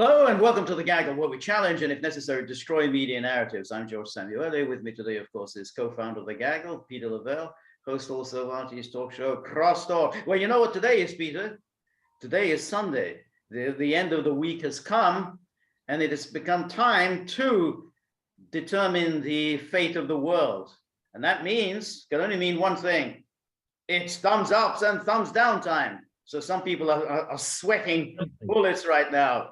Hello and welcome to the Gaggle, where we challenge and, if necessary, destroy media narratives. I'm George Szamuely. With me today, of course, is co-founder of the Gaggle, Peter Lavelle, host also of RT's talk show, Crosstalk. Well, you know what today is, Peter? Today is Sunday. The end of the week has come, and it has become time to determine the fate of the world. And that can only mean one thing. It's thumbs ups and thumbs down time. So some people are sweating bullets right now.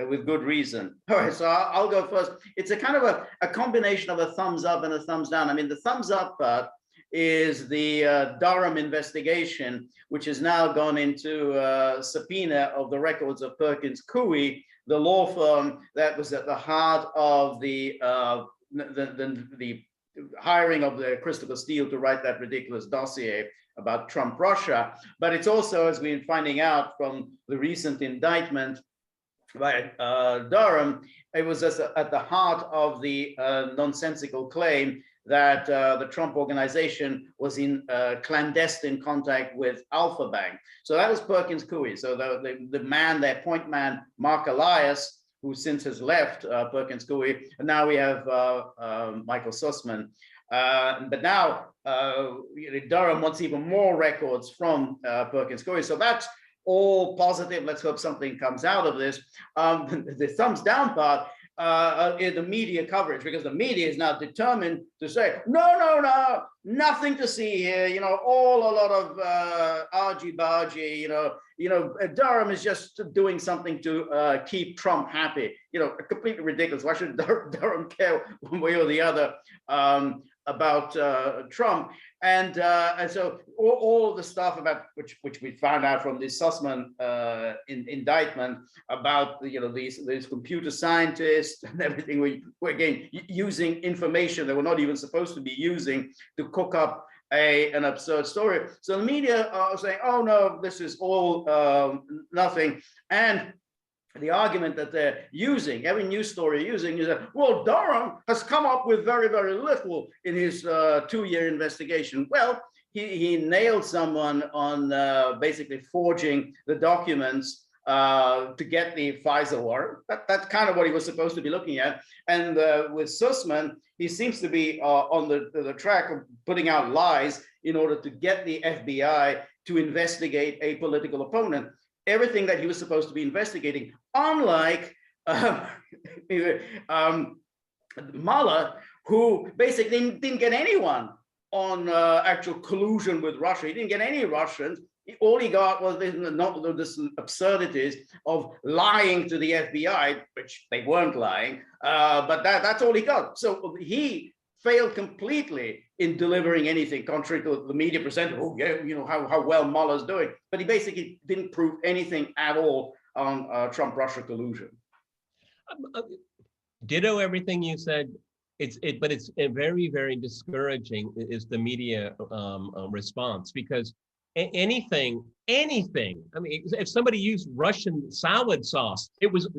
With good reason. All right, so I'll go first. It's a kind of a combination of a thumbs up and a thumbs down. I mean, the thumbs up part is the Durham investigation, which has now gone into subpoena of the records of Perkins Coie, the law firm that was at the heart of the hiring of the Christopher Steele to write that ridiculous dossier about Trump Russia. But it's also, as we're finding out from the recent indictment by Durham, it was at the heart of the nonsensical claim that the Trump organization was in clandestine contact with Alpha Bank. So that was Perkins Coie. So the man, their point man, Mark Elias, who since has left Perkins Coie, and now we have Michael Sussman. But now Durham wants even more records from Perkins Coie. So that's all positive. Let's hope something comes out of this. The thumbs down part is the media coverage, because the media is now determined to say, no, nothing to see here. A lot of argy-bargy. Durham is just doing something to keep Trump happy. Completely ridiculous. Why should Durham care one way or the other about Trump? And so all the stuff about which we found out from this Sussman indictment about these computer scientists and everything, were again using information they were not even supposed to be using to cook up an absurd story. So the media are saying, oh no, this is all nothing. And the argument that they're using, every news story using, is that, well, Durham has come up with very, very little in his 2-year investigation. Well, he nailed someone on basically forging the documents to get the FISA warrant. That's kind of what he was supposed to be looking at. And with Sussman, he seems to be on the track of putting out lies in order to get the FBI to investigate a political opponent. Everything that he was supposed to be investigating, unlike Mueller, who basically didn't get anyone on actual collusion with Russia. He didn't get any Russians. All he got was this absurdities of lying to the FBI, which they weren't lying, but that's all he got. So he failed completely in delivering anything, contrary to the media presented. Oh yeah, how well Mueller's doing, but he basically didn't prove anything at all on Trump-Russia collusion. Ditto everything you said. But it's very, very discouraging is the media response, because anything. I mean, if somebody used Russian salad sauce, it was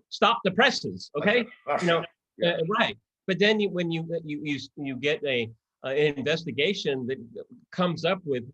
stop the presses, okay? Right. But then when you get an investigation that comes up with,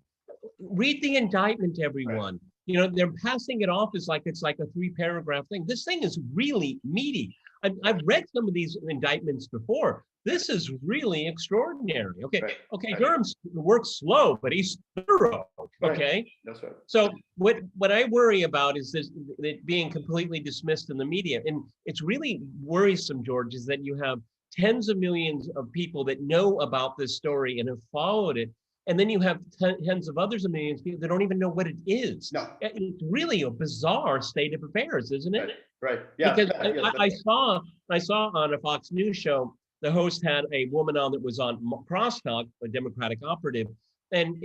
read the indictment, everyone. Right. They're passing it off as like it's like a 3-paragraph thing. This thing is really meaty. I've read some of these indictments before. This is really extraordinary. Okay, right. Okay. Right. Durham works slow, but he's thorough. Okay, right. That's right. So what I worry about is it being completely dismissed in the media, and it's really worrisome, George, is that you have tens of millions of people that know about this story and have followed it. And then you have tens of others of millions of people that don't even know what it is. No. It's really a bizarre state of affairs, isn't it? Right. Yeah. Because I saw on a Fox News show, the host had a woman on that was on Crosstalk, a Democratic operative, and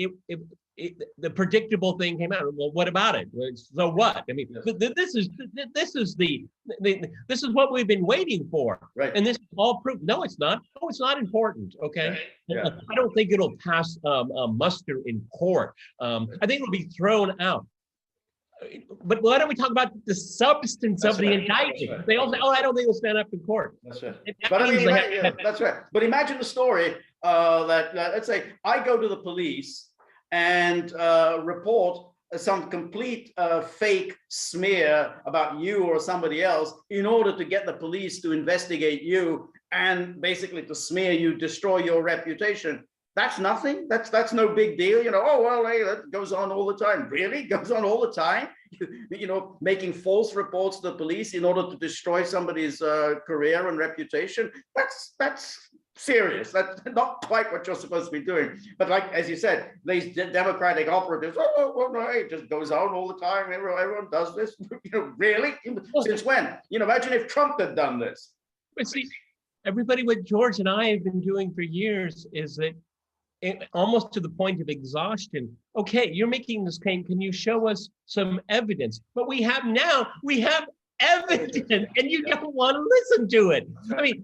the predictable thing came out. Well, what about it? So what? I mean, this is what we've been waiting for. Right. And this is all proof. No, it's not. No, it's not important. Okay. Right. Yeah. I don't think it'll pass muster in court. I think it'll be thrown out. But why don't we talk about the substance of the indictment? Right. They all say, I don't think it'll stand up in court. That's right. But I mean, that's right. But imagine the story that let's say I go to the police and report some complete fake smear about you or somebody else in order to get the police to investigate you and basically to smear you, destroy your reputation. That's nothing. That's no big deal. Oh, well, hey, that goes on all the time. Really? Goes on all the time? Making false reports to the police in order to destroy somebody's career and reputation. That's serious. That's not quite what you're supposed to be doing. But like, as you said, these Democratic operatives, well, no, it just goes on all the time. Everyone does this. Really? Since when? Imagine if Trump had done this. But see, everybody, what George and I have been doing for years is that almost to the point of exhaustion. Okay, you're making this claim. Can you show us some evidence? But we have evidence, and you don't want to listen to it. I mean,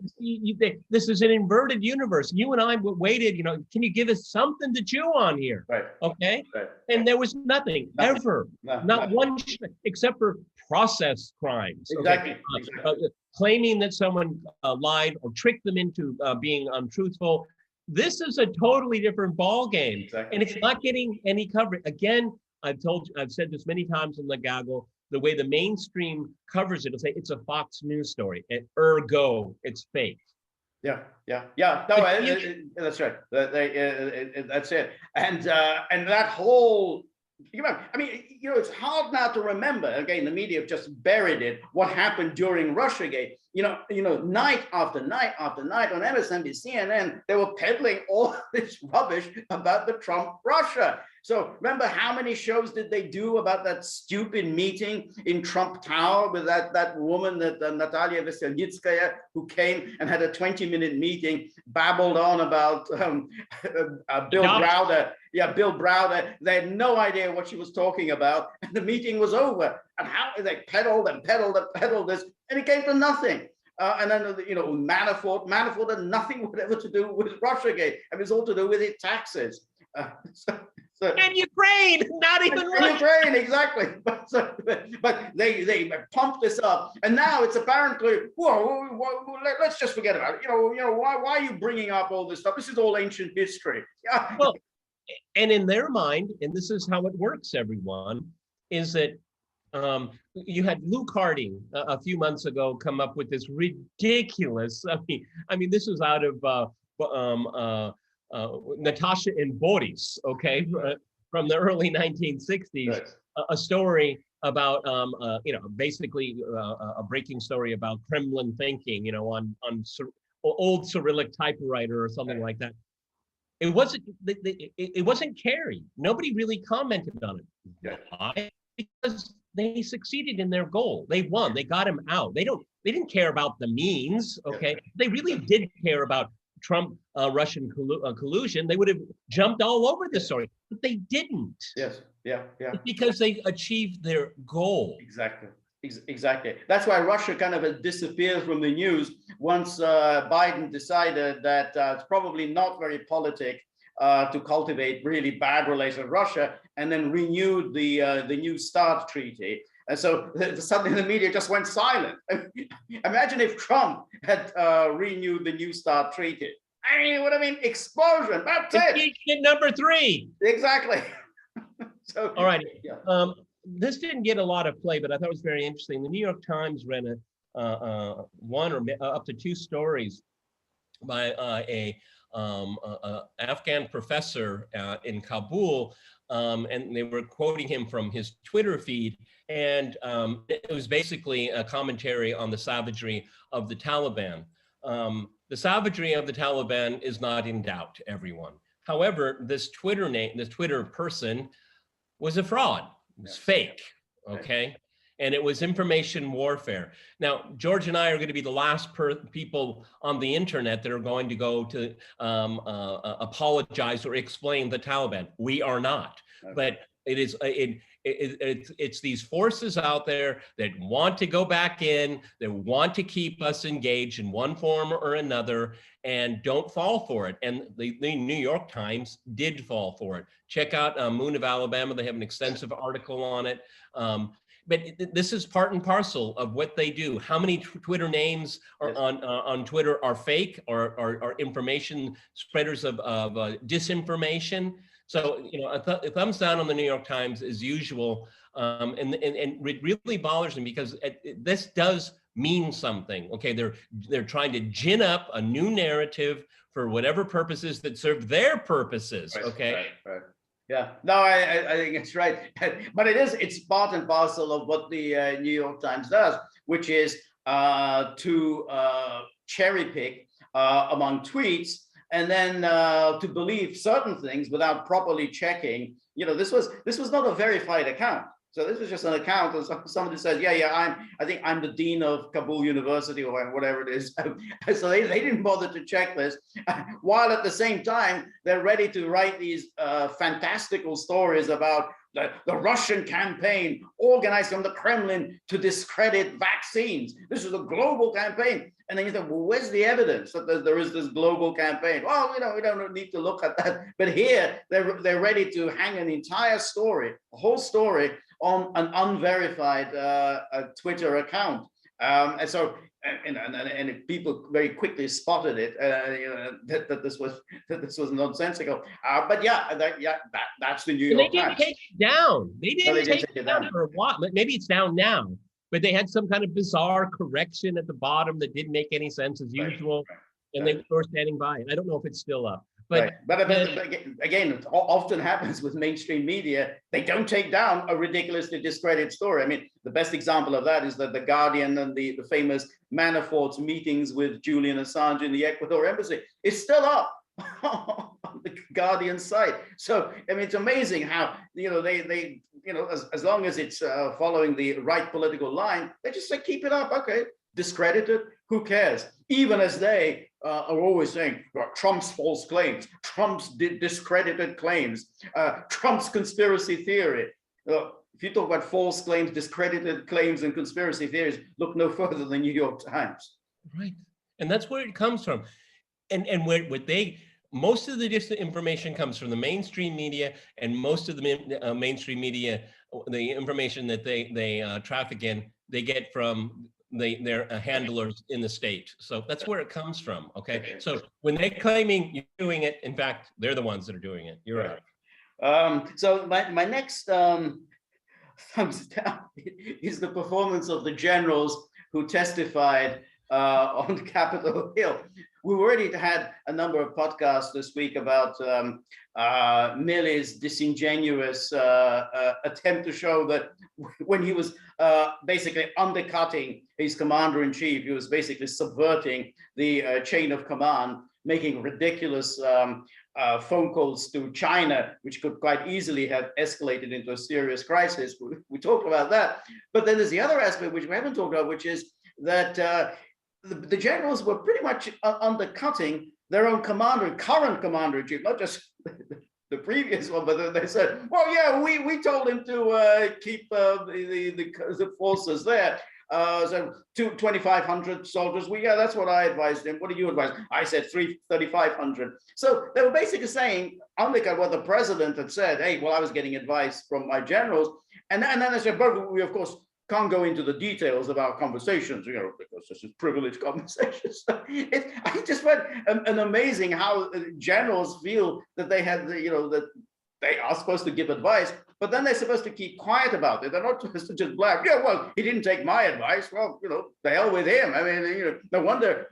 this is an inverted universe. You and I waited, can you give us something to chew on here? Right. Okay. Right. And there was nothing. Ever. Not one, except for process crimes. Exactly. Okay? Exactly. Claiming that someone lied or tricked them into being untruthful. This is a totally different ball game, exactly. And it's not getting any coverage. Again, I've said this many times in the gaggle. The way the mainstream covers it, it'll say it's a Fox News story, and ergo, it's fake. Yeah. No, that's right. That's it. And that whole. I mean, it's hard now to remember. Again, the media have just buried it. What happened during Russiagate? Night after night after night on MSNBC, CNN, they were peddling all this rubbish about the Trump Russia. So remember, how many shows did they do about that stupid meeting in Trump Tower with that woman, that Natalia Veselnitskaya, who came and had a 20-minute meeting, babbled on about Bill Browder. Yeah, Bill Browder. They had no idea what she was talking about, and the meeting was over. And how they peddled this, and it came to nothing. And then Manafort had nothing whatever to do with Russiagate. I mean, it's all to do with its taxes. And Ukraine, not even Ukraine, exactly. But they pumped this up, and now it's apparently, let's just forget about it. Why are you bringing up all this stuff? This is all ancient history. Yeah. Well, and in their mind, and this is how it works, everyone, is that you had Luke Harding a few months ago come up with this ridiculous. I mean, this was out of Natasha and Boris, okay, from the early 1960s, right. A story about, basically a breaking story about Kremlin thinking, on old Cyrillic typewriter or something like that. It wasn't carried. Nobody really commented on it. Yeah. Why? Because they succeeded in their goal. They won. They got him out. They didn't care about the means. Okay, they really did care about Trump Russian collusion. They would have jumped all over this story, but they didn't. Yes. Yeah. Because they achieved their goal. Exactly. That's why Russia kind of disappeared from the news once Biden decided that it's probably not very politic to cultivate really bad relations with Russia, and then renewed the New START treaty. And so suddenly the media just went silent. Imagine if Trump had renewed the New START treaty. I mean, what I mean, explosion. That's it. Impeachment number 3. Exactly. So, all right. Yeah. This didn't get a lot of play, but I thought it was very interesting. The New York Times ran one or up to 2 stories by a Afghan professor in Kabul, and they were quoting him from his Twitter feed, and it was basically a commentary on the savagery of the Taliban. The savagery of the Taliban is not in doubt, everyone. However, this Twitter person was a fraud. It was fake, okay? And it was information warfare. Now, George and I are going to be the last people on the internet that are going to go to apologize or explain the Taliban. We are not. Okay. But it's these forces out there that want to go back in, that want to keep us engaged in one form or another, and don't fall for it. And the New York Times did fall for it. Check out Moon of Alabama. They have an extensive article on it. But this is part and parcel of what they do. How many Twitter names are on Twitter are fake or are information spreaders of disinformation? So, a thumbs down on the New York Times as usual. And it really bothers me because this does mean something. Okay, they're trying to gin up a new narrative for whatever purposes that serve their purposes. Okay. Right. Yeah, no, I think it's right, but it's part and parcel of what the New York Times does, which is to cherry pick among tweets, and then to believe certain things without properly checking. This was not a verified account. So this was just an account, and somebody says, I think I'm the dean of Kabul University or whatever it is. So they didn't bother to check this, while at the same time, they're ready to write these fantastical stories about the Russian campaign organized from the Kremlin to discredit vaccines. This is a global campaign. And then you think, well, where's the evidence that there is this global campaign? Well, we don't need to look at that. But here, they're ready to hang an entire story, a whole story, on an unverified Twitter account. And people very quickly spotted it, that this was nonsensical. But that's the New York Times. They didn't take it down. They didn't take it down for a while. Maybe it's down now, but they had some kind of bizarre correction at the bottom that didn't make any sense as usual, and they were standing by it. I don't know if it's still up. But again, it often happens with mainstream media. They don't take down a ridiculously discredited story. I mean, the best example of that is that the Guardian and the famous Manafort's meetings with Julian Assange in the Ecuador embassy is still up on the Guardian site. So I mean, it's amazing how they as long as it's following the right political line, they just say keep it up. Okay, discredited. Who cares? Even as they are always saying Trump's false claims, Trump's discredited claims, Trump's conspiracy theory. If you talk about false claims, discredited claims, and conspiracy theories, look no further than the New York Times. Right, and that's where it comes from, and most of the disinformation comes from the mainstream media, and most of the mainstream media, the information that they traffic in, they get from their handlers in the state. So that's where it comes from. Okay. So when they're claiming you're doing it, in fact, they're the ones that are doing it. You're right. So my next thumbs down is the performance of the generals who testified on Capitol Hill. We've already had a number of podcasts this week about Milley's disingenuous attempt to show that when he was basically undercutting his commander-in-chief, he was basically subverting the chain of command, making ridiculous phone calls to China, which could quite easily have escalated into a serious crisis. We talked about that. But then there's the other aspect, which we haven't talked about, which is that the generals were pretty much undercutting their own current commander-in-chief, not just the previous one, but they said, well, yeah, we told him to keep the forces there. So 2,500 soldiers. That's what I advised him. What do you advise? I said 3,500. So they were basically saying, undercut what the president had said. Hey, well, I was getting advice from my generals, and then they said, but we of course can't go into the details of our conversations, because this is privileged conversations. I just find an amazing how generals feel that they had, that they are supposed to give advice, but then they're supposed to keep quiet about it. They're not supposed to just blab. Yeah, well, he didn't take my advice. Well, the hell with him. I mean, no wonder,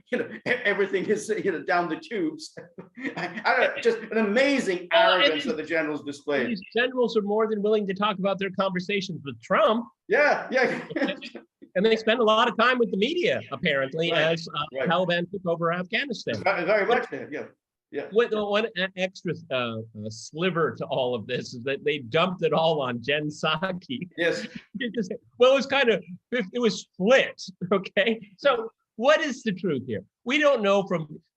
everything is, down the tubes. I don't know, just an amazing arrogance that the generals displayed. These generals are more than willing to talk about their conversations with Trump. Yeah. And they spend a lot of time with the media, apparently, as Taliban took over Afghanistan. Very much, yeah. Yeah. One extra sliver to all of this is that they dumped it all on Jen Psaki. Yes. Well, it was split. Okay. So what is the truth here? We don't know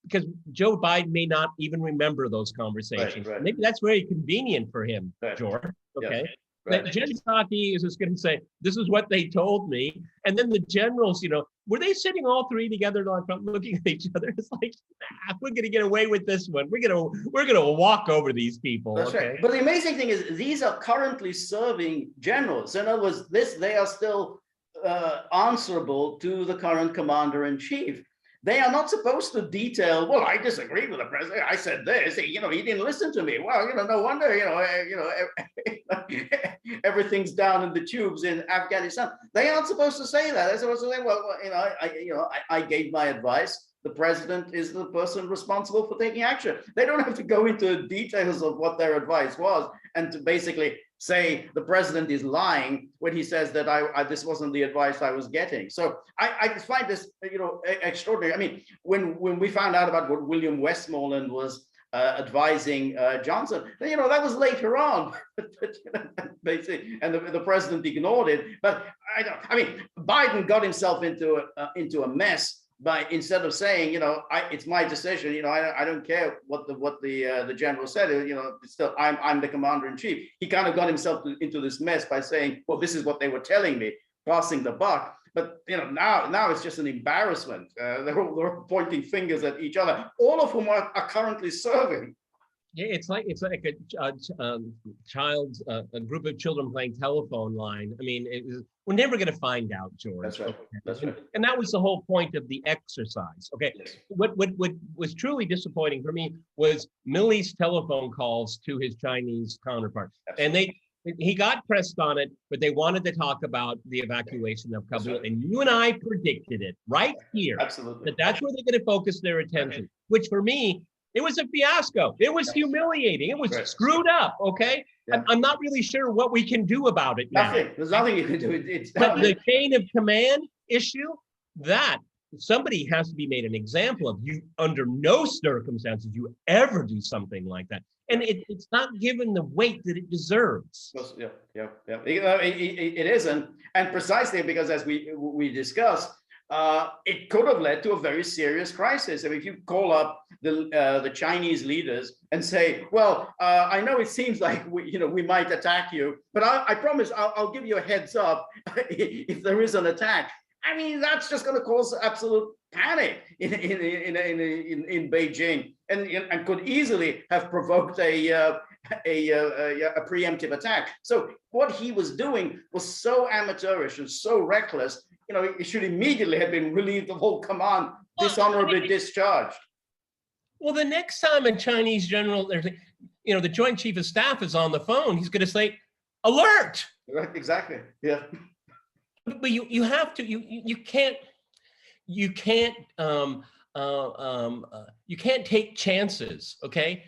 because Joe Biden may not even remember those conversations. Right. Maybe that's very convenient for him, George. Okay. Yes. Right. Jen Psaki is just going to say, this is what they told me. And then the generals, were they sitting all three together looking at each other? It's like, we're going to get away with this one. We're going to walk over these people. That's right. But the amazing thing is these are currently serving generals. In other words, they are still answerable to the current commander-in-chief. they are not supposed to detail, well, I disagree with the president. I said this, he didn't listen to me. Well, no wonder, everything's down in the tubes in Afghanistan. They aren't supposed to say that. They're supposed to say, well, I gave my advice. The president is the person responsible for taking action. They don't have to go into details of what their advice was and to basically say the president is lying when he says that this wasn't the advice I was getting. So I find this, extraordinary. I mean, when we found out about what William Westmoreland was advising Johnson, that was later on, basically, and the president ignored it. But Biden got himself into a mess by, instead of saying, it's my decision, I don't care what the general said, still I'm the commander in chief. He kind of got himself into this mess by saying, well, this is what they were telling me, passing the buck. But now it's just an embarrassment. They're all pointing fingers at each other, all of whom are currently serving. Yeah, it's like a group of children playing telephone line. I mean, we're never going to find out, George. That's right. Okay? That's right. And that was the whole point of the exercise. Okay. Yes. What was truly disappointing for me was Milley's telephone calls to his Chinese counterpart, Absolutely. and he got pressed on it, but they wanted to talk about the evacuation of Kabul, right. And you and I predicted it right here. Absolutely. That's where they're going to focus their attention. Which for me, it was a fiasco. It was humiliating. It was screwed up. Okay. Yeah. I'm not really sure what we can do about it now. Nothing. There's nothing you can do. But the chain of command issue, that somebody has to be made an example of. You, under no circumstances, you ever do something like that. And it's not given the weight that it deserves. Yeah. It isn't. And precisely because, as we discussed, it could have led to a very serious crisis. I mean, if you call up the Chinese leaders and say, well, I know it seems like we might attack you, but I promise I'll give you a heads up if there is an attack. I mean, that's just going to cause absolute panic in Beijing, and could easily have provoked a preemptive attack. So what he was doing was so amateurish and so reckless. It should immediately have been relieved of all command, dishonorably discharged. Well, the next time a Chinese general, the Joint Chief of Staff is on the phone, he's going to say, "Alert!" Right, exactly. Yeah. But you have to. You can't take chances. Okay.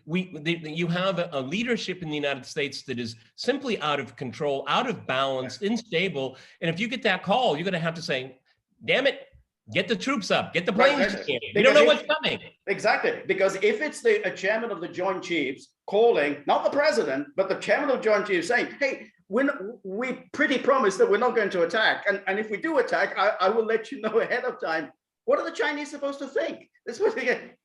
You have a leadership in the United States that is simply out of control, out of balance, unstable. And if you get that call, you're going to have to say, damn it, get the troops up, get the planes in. We don't know what's coming. Exactly. Because if it's the chairman of the Joint Chiefs calling, not the president, but the chairman of the Joint Chiefs saying, hey, we pretty promised that we're not going to attack. And if we do attack, I will let you know ahead of time. What are the Chinese supposed to think? This was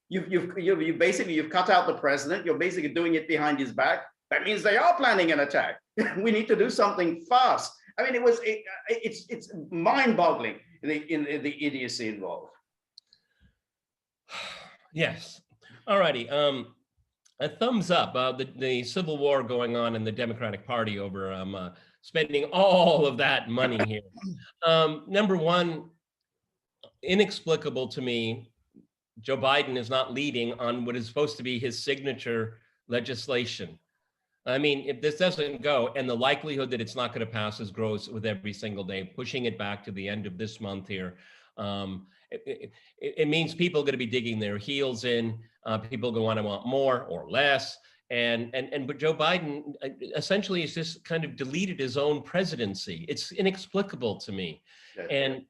you've basically cut out the president. You're basically doing it behind his back. That means they are planning an attack. We need to do something fast. I mean, it's mind-boggling in the idiocy involved. Yes. All righty. A thumbs up. The civil war going on in the Democratic Party over spending all of that money here. Number one, inexplicable to me, Joe Biden is not leading on what is supposed to be his signature legislation. I mean, if this doesn't go, and the likelihood that it's not going to pass grows with every single day, pushing it back to the end of this month here, it means people are going to be digging their heels in. People are going to want more or less. But Joe Biden essentially has just kind of deleted his own presidency. It's inexplicable to me. And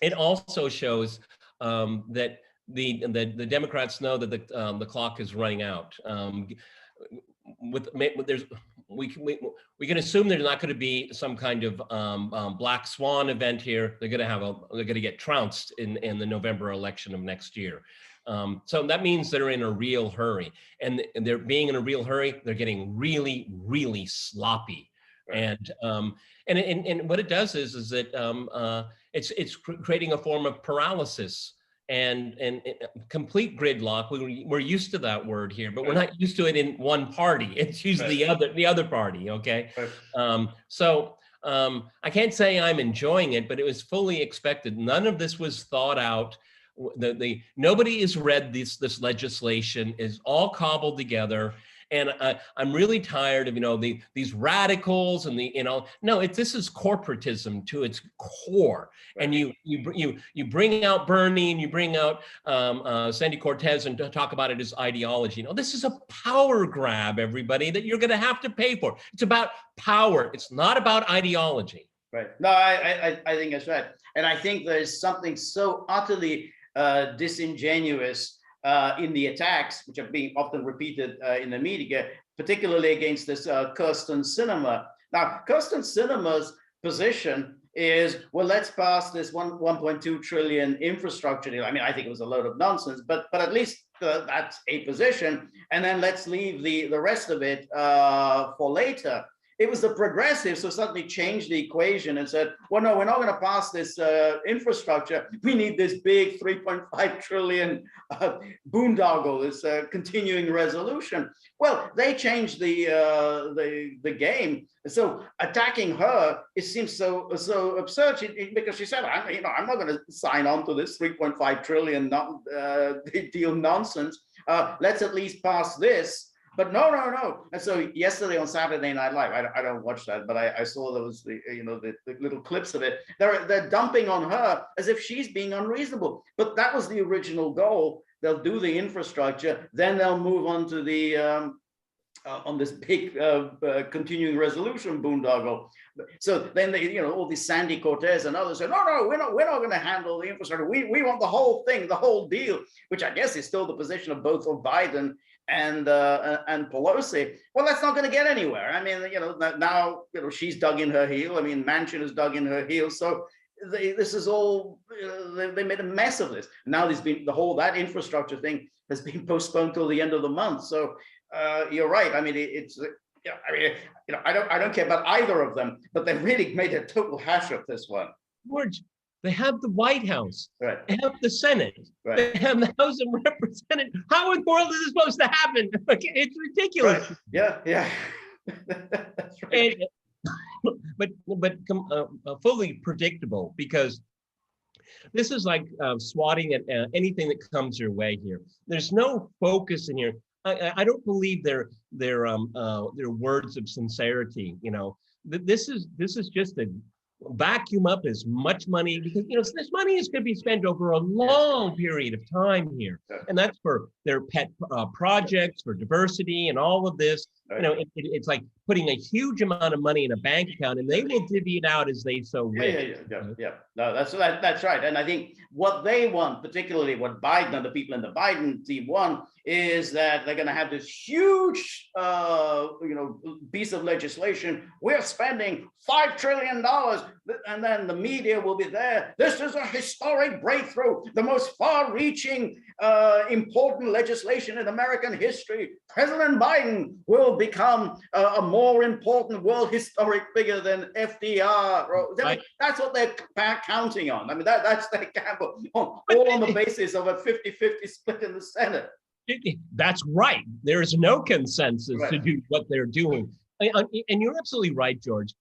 it also shows that the Democrats know that the clock is running out. We can assume there's not going to be some kind of black swan event here. They're going to get trounced in the November election of next year. So that means they're in a real hurry, and they're being in a real hurry. They're getting really, really sloppy. Right. And what it does is that it's creating a form of paralysis and complete gridlock. We're used to that word here, but we're not used to it in one party. It's usually the other party. Okay. So I can't say I'm enjoying it, but it was fully expected. None of this was thought out. nobody has read this legislation. Is all cobbled together. And I'm really tired of, these radicals and no, this is corporatism to its core. Right. And you bring out Bernie and you bring out Sandy Cortez and talk about it as ideology. This is a power grab, everybody, that you're going to have to pay for. It's about power. It's not about ideology. Right. No, I think that's right. And I think there's something so utterly disingenuous in the attacks, which are being often repeated in the media, particularly against this Kirsten Sinema. Now, Kirsten Sinema's position is, well, let's pass this 1.2 trillion infrastructure deal. I mean, I think it was a load of nonsense, but at least that's a position. And then let's leave the rest of it for later. It was the progressives who suddenly changed the equation and said, well, no, we're not going to pass this infrastructure. We need this big 3.5 trillion boondoggle, this continuing resolution. Well, they changed the game. So attacking her, it seems so absurd because she said, I'm not going to sign on to this 3.5 trillion deal nonsense. Let's at least pass this. But no. And so yesterday on Saturday Night Live, I don't watch that, but I saw there was the little clips of it. They're dumping on her as if she's being unreasonable. But that was the original goal. They'll do the infrastructure, then they'll move on to the on this big continuing resolution boondoggle. So then they, all these Sandy Cortez and others said, no, we're not going to handle the infrastructure. We want the whole thing, the whole deal, which I guess is still the position of both of Biden and Pelosi. Well, that's not going to get anywhere. I mean, now she's dug in her heel. I mean, Manchin has dug in her heel. So this is all they made a mess of this. Now there's been that infrastructure thing has been postponed till the end of the month. So you're right. I mean, I don't care about either of them, but they really made a total hash of this one. George, they have the White House. Right. They have the Senate. Right. They have the House of Representatives. How in the world is this supposed to happen? It's ridiculous. Right. Yeah. That's right. But fully predictable, because this is like swatting at anything that comes your way here. There's no focus in here. I don't believe their words of sincerity. This is just a vacuum up as much money, because this money is going to be spent over a long period of time here, and that's for their pet projects, for diversity and all of this. It's like putting a huge amount of money in a bank account, and they will divvy it out as they so wish. Yeah. No, that's right. And I think what they want, particularly what Biden and the people in the Biden team want, is that they're going to have this huge, piece of legislation. We're spending $5 trillion, and then the media will be there. This is a historic breakthrough, the most far-reaching, important legislation in American history. President Biden will become a more important world historic figure than FDR. Right. That's what they're counting on. I mean, that's their gamble, all on the basis of a 50-50 split in the Senate. That's right. There is no consensus to do what they're doing. And you're absolutely right, George.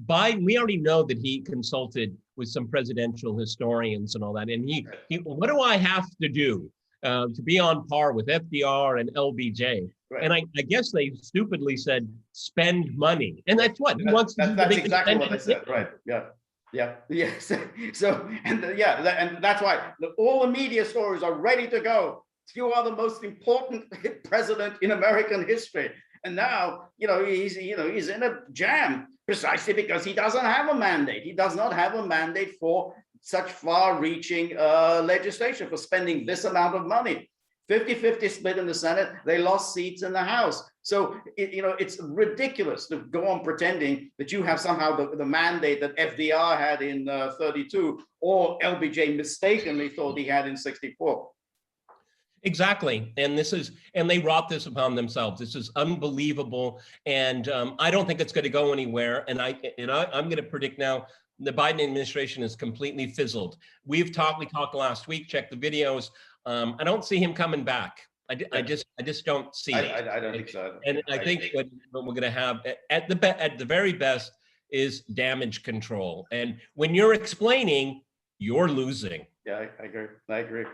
Biden, we already know that he consulted with some presidential historians and all that. And he what do I have to do to be on par with FDR and LBJ? Right. And I guess they stupidly said, spend money. And that's what he wants to do. That's exactly what they said. Right. Yeah. So, and that's why all the media stories are ready to go. You are the most important president in American history. And now, he's in a jam precisely because he doesn't have a mandate. He does not have a mandate for such far-reaching legislation, for spending this amount of money. 50-50 split in the Senate. They lost seats in the House. So, it's ridiculous to go on pretending that you have somehow the mandate that FDR had in 32 or LBJ mistakenly thought he had in 64. Exactly. And they wrought this upon themselves. This is unbelievable. And I don't think it's going to go anywhere. And I'm going to predict now the Biden administration is completely fizzled. We talked last week, check the videos. I don't see him coming back. I just don't see it. I don't think so. And I think what we're going to have at the very best is damage control. And when you're explaining, you're losing. Yeah, I agree. I agree.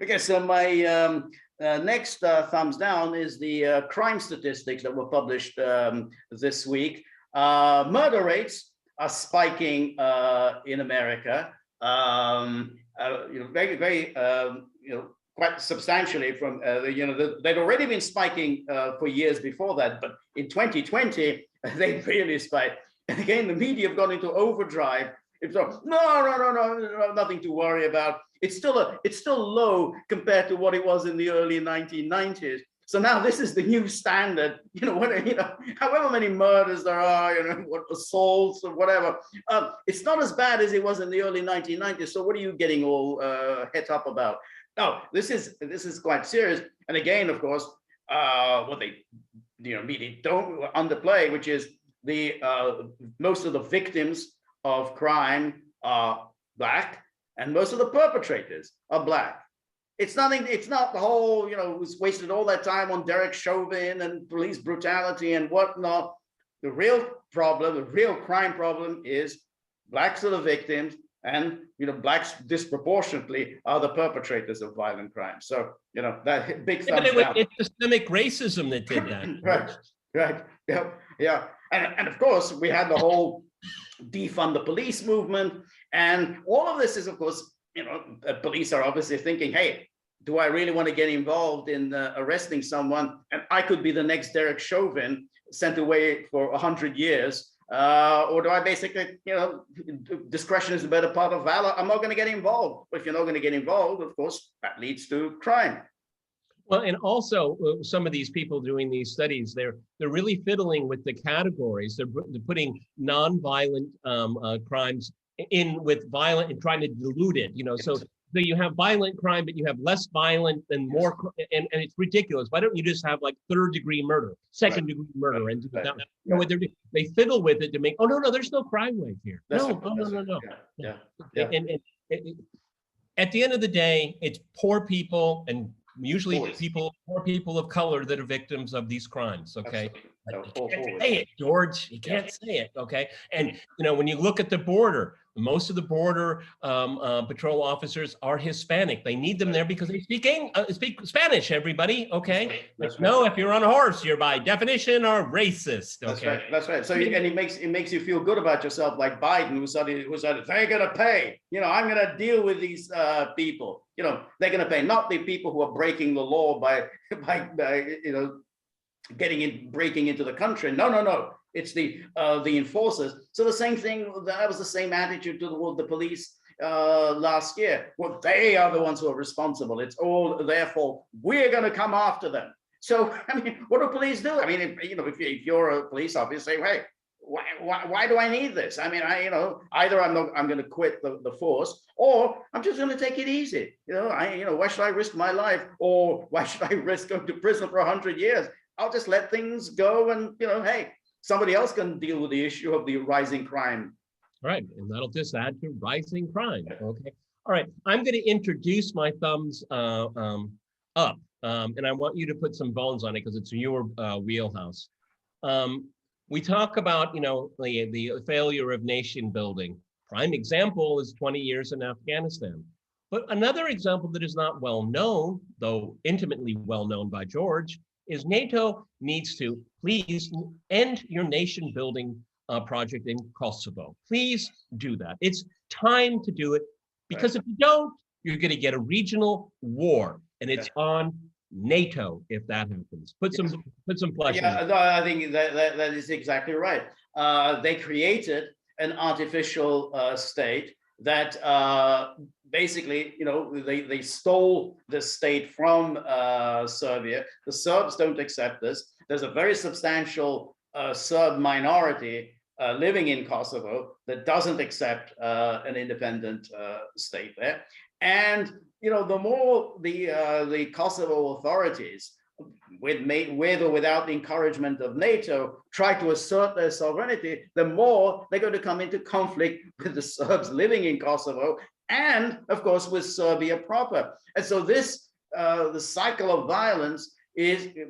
Okay, so my next thumbs down is the crime statistics that were published this week. Murder rates are spiking in America. Very, very, quite substantially from, they'd already been spiking for years before that, but in 2020, they really spiked. And again, the media have gone into overdrive. It's no, nothing to worry about. It's still low compared to what it was in the early 1990s. So now this is the new standard. However many murders there are, what assaults or whatever, it's not as bad as it was in the early 1990s. So what are you getting all het up about? No, this is quite serious. And again, of course, what they media don't underplay, which is the most of the victims of crime are Black, and most of the perpetrators are Black. It's nothing. It's not the whole, who's wasted all that time on Derek Chauvin and police brutality and whatnot. The real problem, the real crime problem, is Blacks are the victims, and Blacks disproportionately are the perpetrators of violent crime. So that big thumbs down. It's systemic racism that did that. Right. Yeah. And of course, we had the whole defund the police movement, and all of this is, of course, police are obviously thinking, hey, do I really want to get involved in arresting someone, and I could be the next Derek Chauvin sent away for 100 years, or do I basically, discretion is the better part of valor, I'm not going to get involved. But if you're not going to get involved, of course, that leads to crime. Well, and also some of these people doing these studies, they're really fiddling with the categories. They're putting non-violent crimes in with violent and trying to dilute it. So you have violent crime, but you have less violent and more, and it's ridiculous. Why don't you just have like third-degree murder, second-degree murder, and do that? What they're doing, they fiddle with it to make. Oh no, there's no crime wave here. No. Yeah. And at the end of the day, it's poor people, and usually poor people of color that are victims of these crimes. Okay, you can't say it, George. You can't say it. Okay, and when you look at the border, most of the border patrol officers are Hispanic. They need them there because they speak Spanish. Everybody, okay? No, if you're on a horse, you're by definition are racist. Okay, that's right. So and it makes you feel good about yourself, like Biden, who said they're gonna pay. I'm gonna deal with these people. They're gonna pay, not the people who are breaking the law by breaking into the country. No. It's the enforcers. So the same thing, that was the same attitude toward the police last year. Well, they are the ones who are responsible. It's all their fault. We're going to come after them. So, what do police do? If you're a police officer, say, hey, why do I need this? Either I'm going to quit the force, or I'm just going to take it easy. Why should I risk my life, or why should I risk going to prison for 100 years? I'll just let things go, and hey, somebody else can deal with the issue of the rising crime. Right, and that'll just add to rising crime. Okay, all right. I'm going to introduce my thumbs up, and I want you to put some bones on it because it's your wheelhouse. We talk about the failure of nation building. Prime example is 20 years in Afghanistan. But another example that is not well known, though intimately well known by George, is NATO needs to please end your nation building project in Kosovo. Please do that. It's time to do it, because if you don't, you're going to get a regional war, and it's on NATO if that happens. Put some flesh in it. No, I think that is exactly right. They created an artificial state that basically, they stole the state from Serbia. The Serbs don't accept this. There's a very substantial Serb minority living in Kosovo that doesn't accept an independent state there. And the more the Kosovo authorities, with or without the encouragement of NATO, try to assert their sovereignty, the more they're going to come into conflict with the Serbs living in Kosovo, and of course with Serbia proper. And so this, the cycle of violence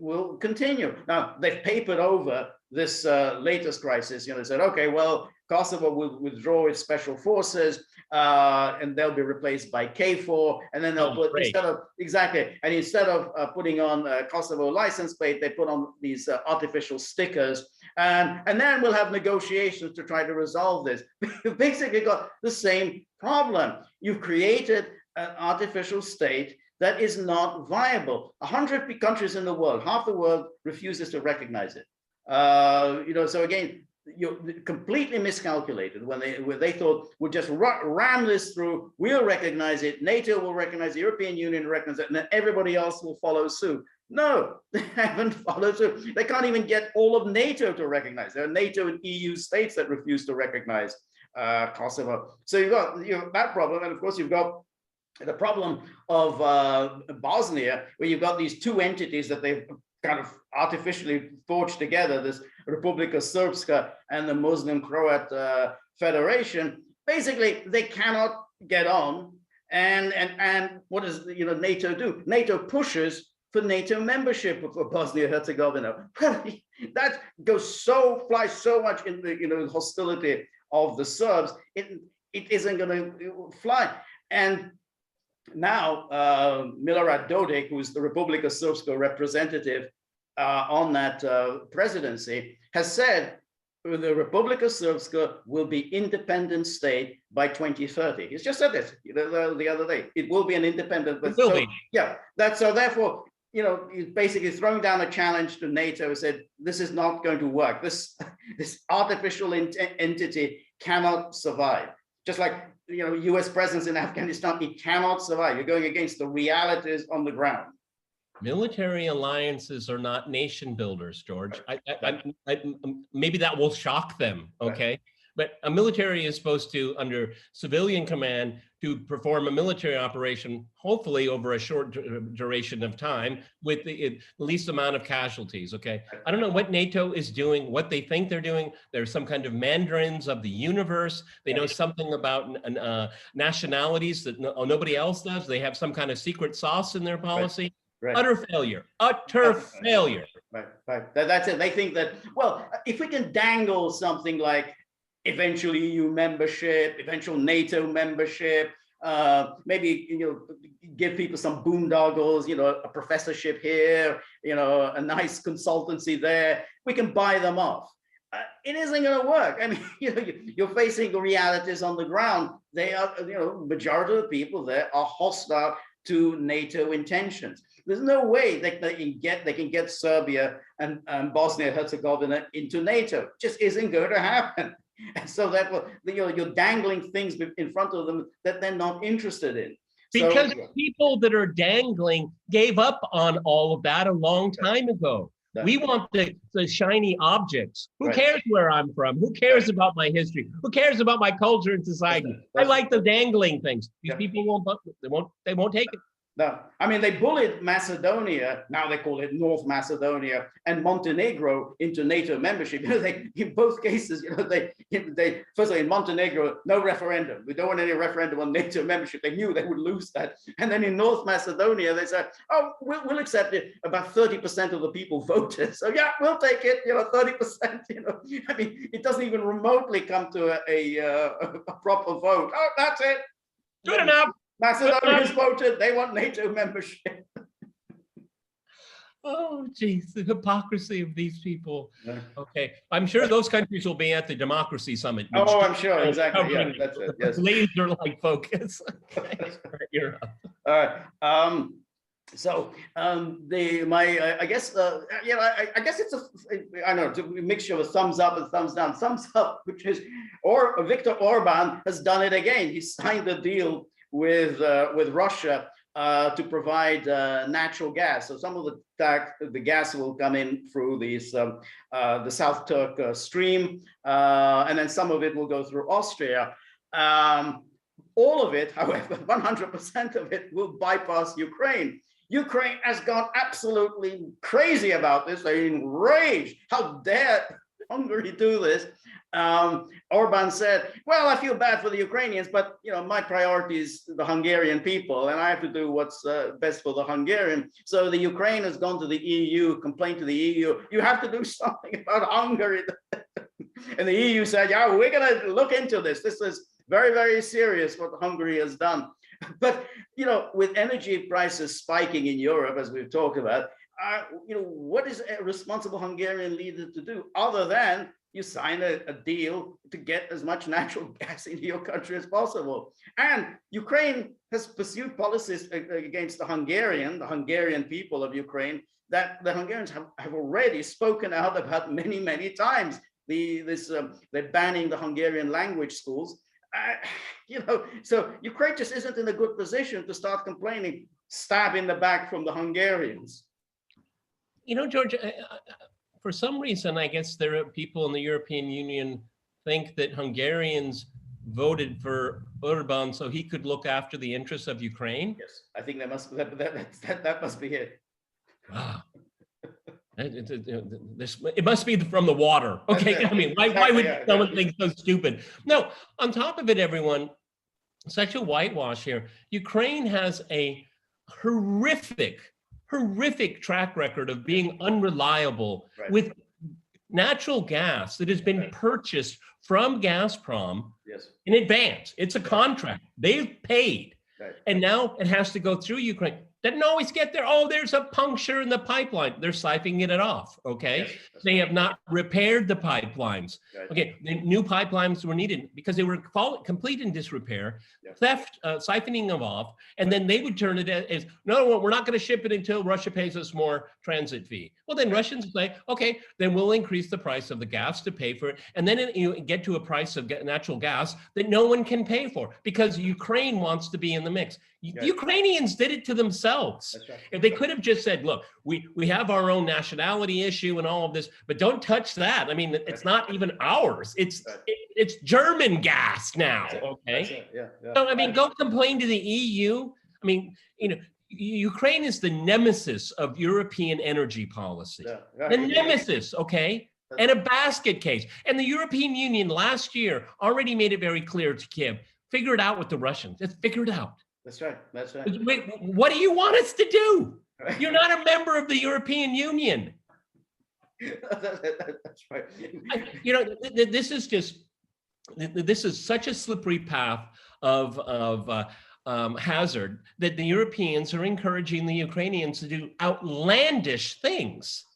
will continue. Now, they've papered over this latest crisis. They said, okay, well, Kosovo will withdraw its special forces, and they'll be replaced by KFOR, and then they'll put, instead of putting on a Kosovo license plate, they put on these artificial stickers, and then we'll have negotiations to try to resolve this. You've basically got the same problem. You've created an artificial state that is not viable. 100 countries in the world, half the world refuses to recognize it. So again, you're completely miscalculated when they thought we'll just ram this through, we'll recognize it, NATO will recognize, the European Union will recognize it, and then everybody else will follow suit. No, they haven't followed suit. They can't even get all of NATO to recognize. There are NATO and EU states that refuse to recognize Kosovo. So you've got that problem, and of course you've got the problem of Bosnia, where you've got these two entities that they've kind of artificially forged together, this Republika Srpska and the Muslim Croat Federation. Basically, they cannot get on. And what does NATO do? NATO pushes for NATO membership for Bosnia-Herzegovina. That flies so much in the hostility of the Serbs. It isn't going to fly. And now Milorad Dodik, who is the Republika Srpska representative on that presidency, has said the Republika Srpska will be independent state by 2030. He's just said this the other day. It will be an independent. Therefore, he's basically throwing down a challenge to NATO and said, this is not going to work. This artificial entity cannot survive. Just like US presence in Afghanistan, it cannot survive. You're going against the realities on the ground. Military alliances are not nation builders, George. Maybe that will shock them, okay? Right. But a military is supposed to, under civilian command, to perform a military operation, hopefully over a short duration of time with the least amount of casualties, okay? I don't know what NATO is doing, what they think they're doing. There's some kind of mandarins of the universe. They know something about nationalities that nobody else does. They have some kind of secret sauce in their policy. Right. Utter failure. Right. That's it. They think that, well, if we can dangle something like eventual EU membership, eventual NATO membership, maybe give people some boondoggles, a professorship here, a nice consultancy there, we can buy them off. It isn't going to work. I mean, you're facing the realities on the ground. They are, majority of the people there are hostile to NATO intentions. There's no way that they can get Serbia and Bosnia-Herzegovina into NATO. It just isn't going to happen. And so therefore, you're dangling things in front of them that they're not interested in. Because people that are dangling gave up on all of that a long time ago. We want the shiny objects. Who cares where I'm from? Who cares about my history? Who cares about my culture and society? I like the dangling things. These people won't take it. No, I mean, they bullied Macedonia, now they call it North Macedonia, and Montenegro into NATO membership. In both cases, they firstly in Montenegro, no referendum. We don't want any referendum on NATO membership. They knew they would lose that. And then in North Macedonia, they said, oh, we'll accept it. About 30% of the people voted. So yeah, we'll take it, 30%, I mean, it doesn't even remotely come to a proper vote. Oh, that's it. Good enough. Macedonians voted, they want NATO membership. Oh, geez, the hypocrisy of these people. Yeah. Okay, I'm sure those countries will be at the Democracy Summit. Oh, I'm sure, exactly. Yeah, that's it. Yes. Laser-like focus. Okay. You're up. All right. I guess it's a mixture of a thumbs up and thumbs down. Thumbs up, which is, Viktor Orban has done it again. He signed a deal with Russia to provide natural gas. So some of the gas will come in through the South Turk Stream, and then some of it will go through Austria. All of it, however, 100% of it will bypass Ukraine. Ukraine has gone absolutely crazy about this. They're enraged. How dare Hungary do this? Orban said, well, I feel bad for the Ukrainians, but my priority is the Hungarian people, and I have to do what's best for the Hungarian. So the Ukraine has gone to the EU, complained to the EU, you have to do something about Hungary. And the EU said, yeah, we're going to look into this. This is very, very serious what Hungary has done. But, you know, with energy prices spiking in Europe, as we've talked about, you know, what is a responsible Hungarian leader to do other than you sign a deal to get as much natural gas into your country as possible? And Ukraine has pursued policies against the Hungarian people of Ukraine that the Hungarians have already spoken out about many, many times. They're banning the Hungarian language schools. You know, so Ukraine just isn't in a good position to start complaining, stab in the back from the Hungarians. You know, George, for some reason, I guess there are people in the European Union think that Hungarians voted for Orban so he could look after the interests of Ukraine. Yes, I think that must be it. Wow. It must be from the water. Okay, I mean, why would someone think so stupid? No, on top of it, everyone, such a whitewash here. Ukraine has a horrific track record of being unreliable with natural gas that has been purchased from Gazprom in advance. It's a contract. They've paid. And now it has to go through Ukraine. Doesn't always get there. Oh, there's a puncture in the pipeline. They're siphoning it off, okay? They have not repaired the pipelines. Okay, the new pipelines were needed because they were complete in disrepair, theft, siphoning them off, and then they would turn it as, no, we're not gonna ship it until Russia pays us more transit fee. Well, then Russians say, okay, then we'll increase the price of the gas to pay for it, and then you get to a price of natural gas that no one can pay for because Ukraine wants to be in the mix. The Ukrainians did it to themselves. If they could have just said, look, we have our own nationality issue and all of this, but don't touch that. I mean, it's not even ours. It's German gas now, okay? So, I mean, go complain to the EU. I mean, you know, Ukraine is the nemesis of European energy policy. The nemesis, okay? And a basket case. And the European Union last year already made it very clear to Kiev, figure it out with the Russians. Just figure it out. That's right. Wait, what do you want us to do? You're not a member of the European Union. That's right. You know, this is such a slippery path of hazard that the Europeans are encouraging the Ukrainians to do outlandish things.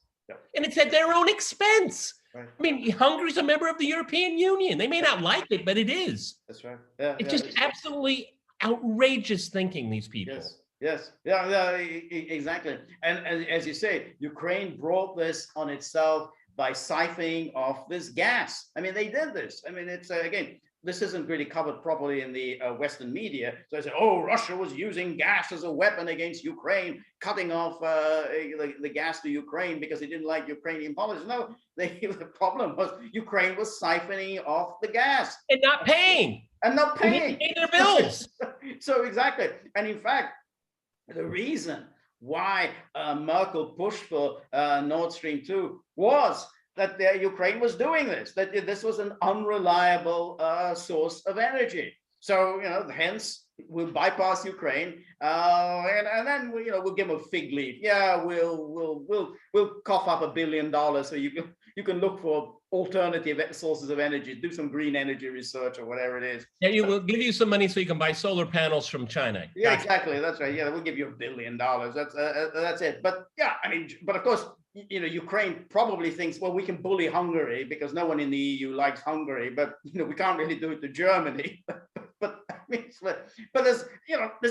And it's at their own expense. I mean, Hungary's a member of the European Union. They may not like it, but it is. That's right. It's just absolutely outrageous thinking, these people. Yes, exactly. And as you say, Ukraine brought this on itself by siphoning off this gas. I mean, they did this. I mean, it's again, this isn't really covered properly in the Western media. So I said, oh, Russia was using gas as a weapon against Ukraine, cutting off the gas to Ukraine because he didn't like Ukrainian policy. No, the problem was Ukraine was siphoning off the gas. And not paying. And not paying. They their bills. So exactly. And in fact, the reason why Merkel pushed for Nord Stream 2 was that Ukraine was doing this, that this was an unreliable source of energy. So, you know, hence we'll bypass Ukraine, and then we'll give them a fig leaf. Yeah, we'll cough up $1 billion so you can look for alternative sources of energy, do some green energy research or whatever it is. Yeah, will give you some money so you can buy solar panels from China. Yeah, exactly. That's right. Yeah, we'll give you $1 billion. That's it. But yeah, I mean, but of course, you know, Ukraine probably thinks, well, we can bully Hungary because no one in the EU likes Hungary, but you know, we can't really do it to Germany. But I mean, but there's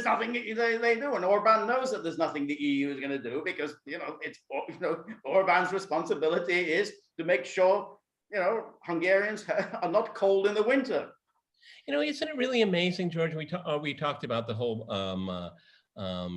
nothing they do, and Orban knows that there's nothing the EU is going to do because it's Orban's responsibility is to make sure Hungarians are not cold in the winter. You know, isn't it really amazing, George? We talked about the whole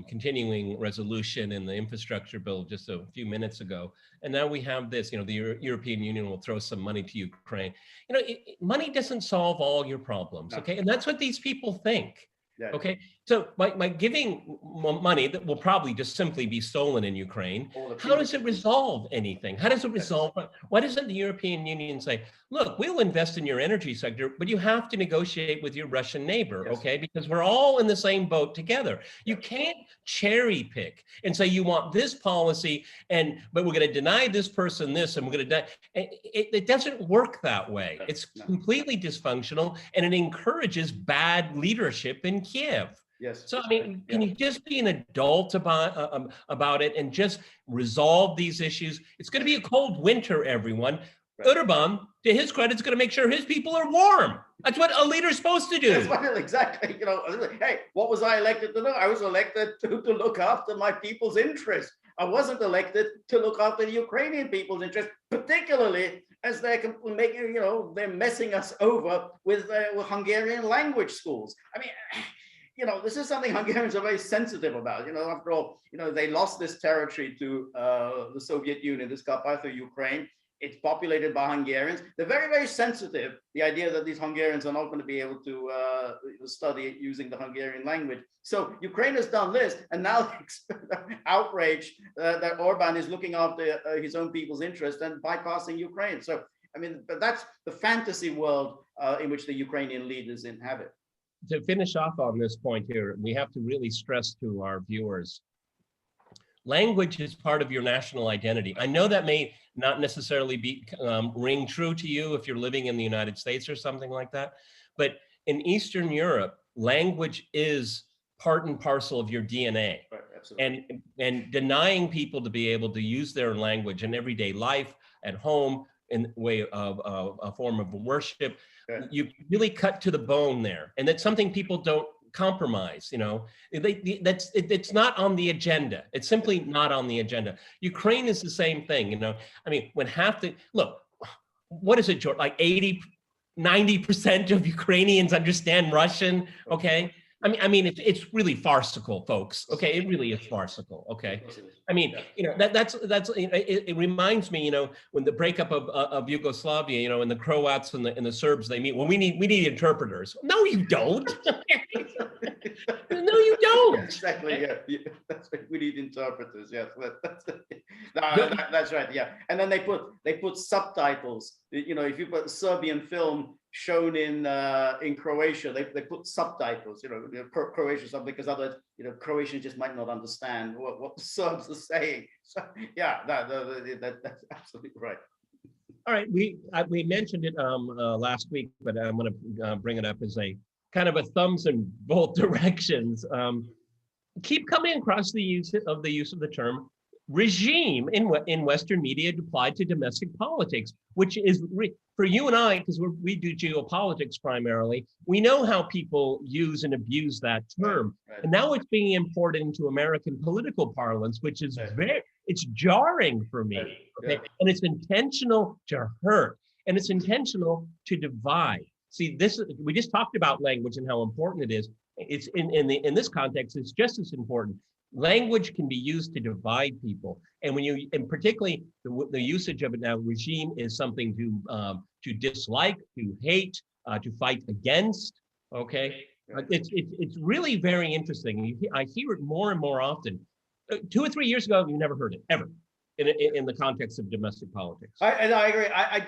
continuing resolution in the infrastructure bill just a few minutes ago, and now we have this. You know, the European Union will throw some money to Ukraine. You know, money doesn't solve all your problems, okay? And that's what these people think. Yeah. Okay, so by giving money that will probably just simply be stolen in Ukraine, how does it resolve anything? How does it resolve? Why doesn't the European Union say, look, we'll invest in your energy sector, but you have to negotiate with your Russian neighbor, Yes. okay? Because we're all in the same boat together. You Yeah. can't cherry pick and say you want this policy, but we're going to deny this person this, and we're going to deny. It doesn't work that way. It's No. completely dysfunctional, and it encourages bad leadership in Kiev. Yes. So I mean, can you just be an adult about it and just resolve these issues? It's going to be a cold winter, everyone. Right. Erdogan, to his credit, is going to make sure his people are warm. That's what a leader's supposed to do. That's what, exactly. You know, hey, what was I elected to do? I was elected to look after my people's interests. I wasn't elected to look after the Ukrainian people's interests, particularly as they're making, you know, they're messing us over with Hungarian language schools. I mean, you know, this is something Hungarians are very sensitive about. You know, after all, you know, they lost this territory to the Soviet Union, this Carpatho Ukraine. It's populated by Hungarians. They're very, very sensitive. The idea that these Hungarians are not going to be able to study using the Hungarian language. So Ukraine has done this, and now outraged that Orban is looking after his own people's interests and bypassing Ukraine. So, I mean, but that's the fantasy world in which the Ukrainian leaders inhabit. To finish off on this point here, we have to really stress to our viewers, language is part of your national identity. I know that may not necessarily be ring true to you if you're living in the United States or something like that, but in Eastern Europe, language is part and parcel of your DNA. Right, absolutely. And denying people to be able to use their language in everyday life, at home, in way of a form of worship, you really cut to the bone there. And that's something people don't compromise, you know. It's not on the agenda. It's simply not on the agenda. Ukraine is the same thing, you know. I mean, when look, what is it, George? Like 80-90% of Ukrainians understand Russian, okay? I mean, it's really farcical, folks. Okay, it really is farcical. Okay, I mean, you know, that's it reminds me, you know, when the breakup of Yugoslavia, you know, and the Croats and the Serbs, they meet. Well, we need interpreters. No, you don't. No, you don't. Exactly. Yeah. That's right. We need interpreters. Yes, that's right. Yeah, and then they put subtitles. You know, if you put a Serbian film shown in Croatia, they put subtitles, you know, Croatian something, because otherwise, you know, Croatians just might not understand what the Serbs are saying. So yeah, that's absolutely right. All right, we mentioned it last week, but I'm going to bring it up as a kind of a thumbs in both directions. Keep coming across the use of the term regime in Western media applied to domestic politics, which is for you and I, because we do geopolitics primarily, we know how people use and abuse that term. Right. And now it's being imported into American political parlance, which is it's jarring for me. Okay? Yeah. And it's intentional to hurt, and it's intentional to divide. See, we just talked about language and how important it is. It's in this context, it's just as important. Language can be used to divide people, and particularly the usage of it now. Regime is something to dislike, to hate, to fight against. Okay, it's really very interesting. I hear it more and more often. 2 or 3 years ago, you never heard it ever in the context of domestic politics. I agree.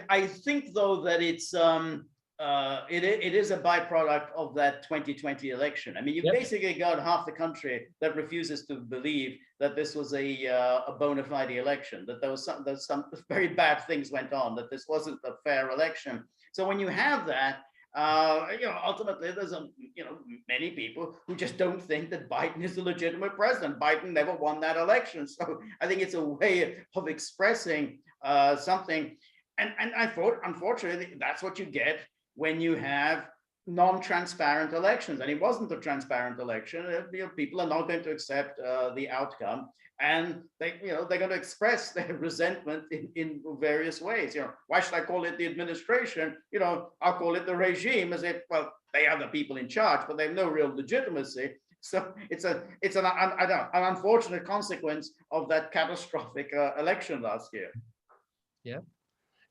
I think though that it's it is a byproduct of that 2020 election. I mean, you basically got half the country that refuses to believe that this was a bona fide election, that there was some very bad things went on, that this wasn't a fair election. So when you have that, you know, ultimately there's many people who just don't think that Biden is a legitimate president. Biden never won that election. So I think it's a way of expressing something. And unfortunately, that's what you get when you have non-transparent elections. And it wasn't a transparent election. You know, people are not going to accept the outcome, and they're going to express their resentment in various ways. You know, why should I call it the administration? You know, I'll call it the regime, as if, well, they are the people in charge, but they have no real legitimacy. So it's an unfortunate consequence of that catastrophic election last year. Yeah,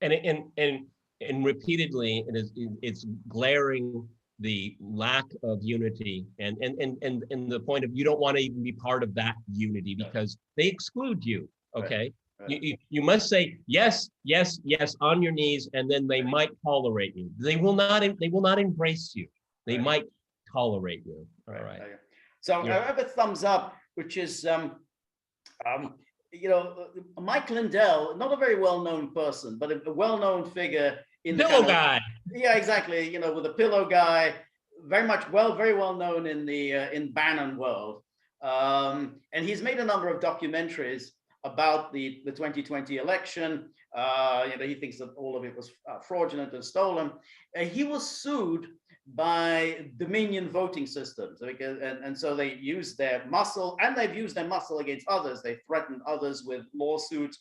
and repeatedly, it's glaring the lack of unity and the point of you don't want to even be part of that unity because they exclude you. Okay. Right. You must say yes, yes, yes on your knees, and then they might tolerate you. They will not embrace you. They might tolerate you. All right. So Yeah. I have a thumbs up, which is Mike Lindell, not a very well-known person, but a well-known figure in the Pillow guy. Yeah, exactly. With the pillow guy, very well known in the in Bannon world, and he's made a number of documentaries about the 2020 election. He thinks that all of it was fraudulent and stolen. He was sued by Dominion voting systems, and so they used their muscle, and they've used their muscle against others. They threatened others with lawsuits.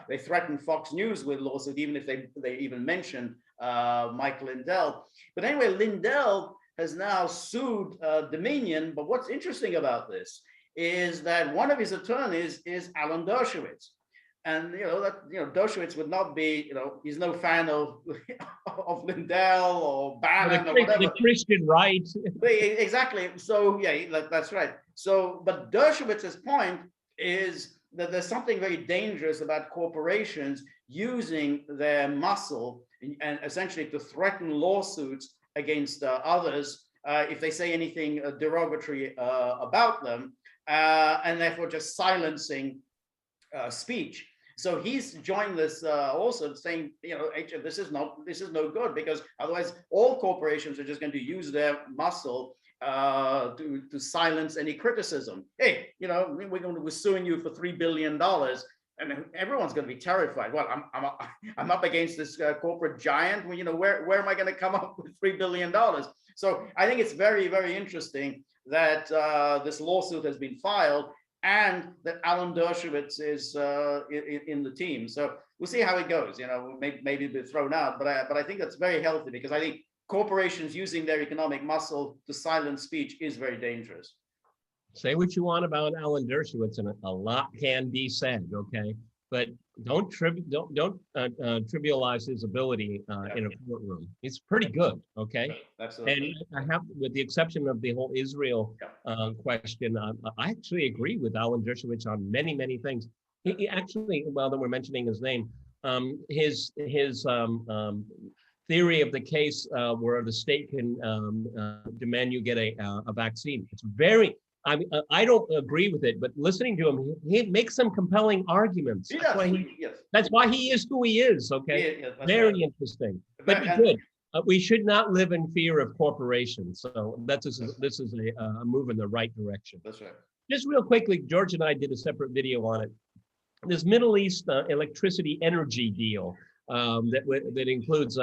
They threatened Fox News with lawsuit, even if they even mentioned Mike Lindell. But anyway, Lindell has now sued Dominion. But what's interesting about this is that one of his attorneys is Alan Dershowitz. And Dershowitz would not be, he's no fan of of Lindell or Bannon or whatever. The Christian right. Exactly. So yeah, that's right. So, but Dershowitz's point is that there's something very dangerous about corporations using their muscle and essentially to threaten lawsuits against others if they say anything derogatory about them, and therefore just silencing speech. So he's joined this also saying, this is no good, because otherwise all corporations are just going to use their muscle to silence any criticism. Hey, we're suing you for $3 billion. And everyone's going to be terrified. Well, I'm up against this corporate giant. Well, where am I going to come up with $3 billion? So I think it's very, very interesting that this lawsuit has been filed, and that Alan Dershowitz is in the team. So we'll see how it goes. Maybe be thrown out, but I think that's very healthy, because I think corporations using their economic muscle to silence speech is very dangerous. Say what you want about Alan Dershowitz, and a lot can be said, okay? But don't trivialize his ability in a courtroom. He's pretty good, okay? Absolutely. And I have, with the exception of the whole Israel question, I actually agree with Alan Dershowitz on many, many things. He actually, well, that we're mentioning his name, his theory of the case where the state can demand you get a vaccine. It's very. I don't agree with it, but listening to him, he makes some compelling arguments. That's why he is who he is. Okay, very interesting. But good. We should not live in fear of corporations. So this is a move in the right direction. That's right. Just real quickly, George and I did a separate video on it. This Middle East electricity energy deal that includes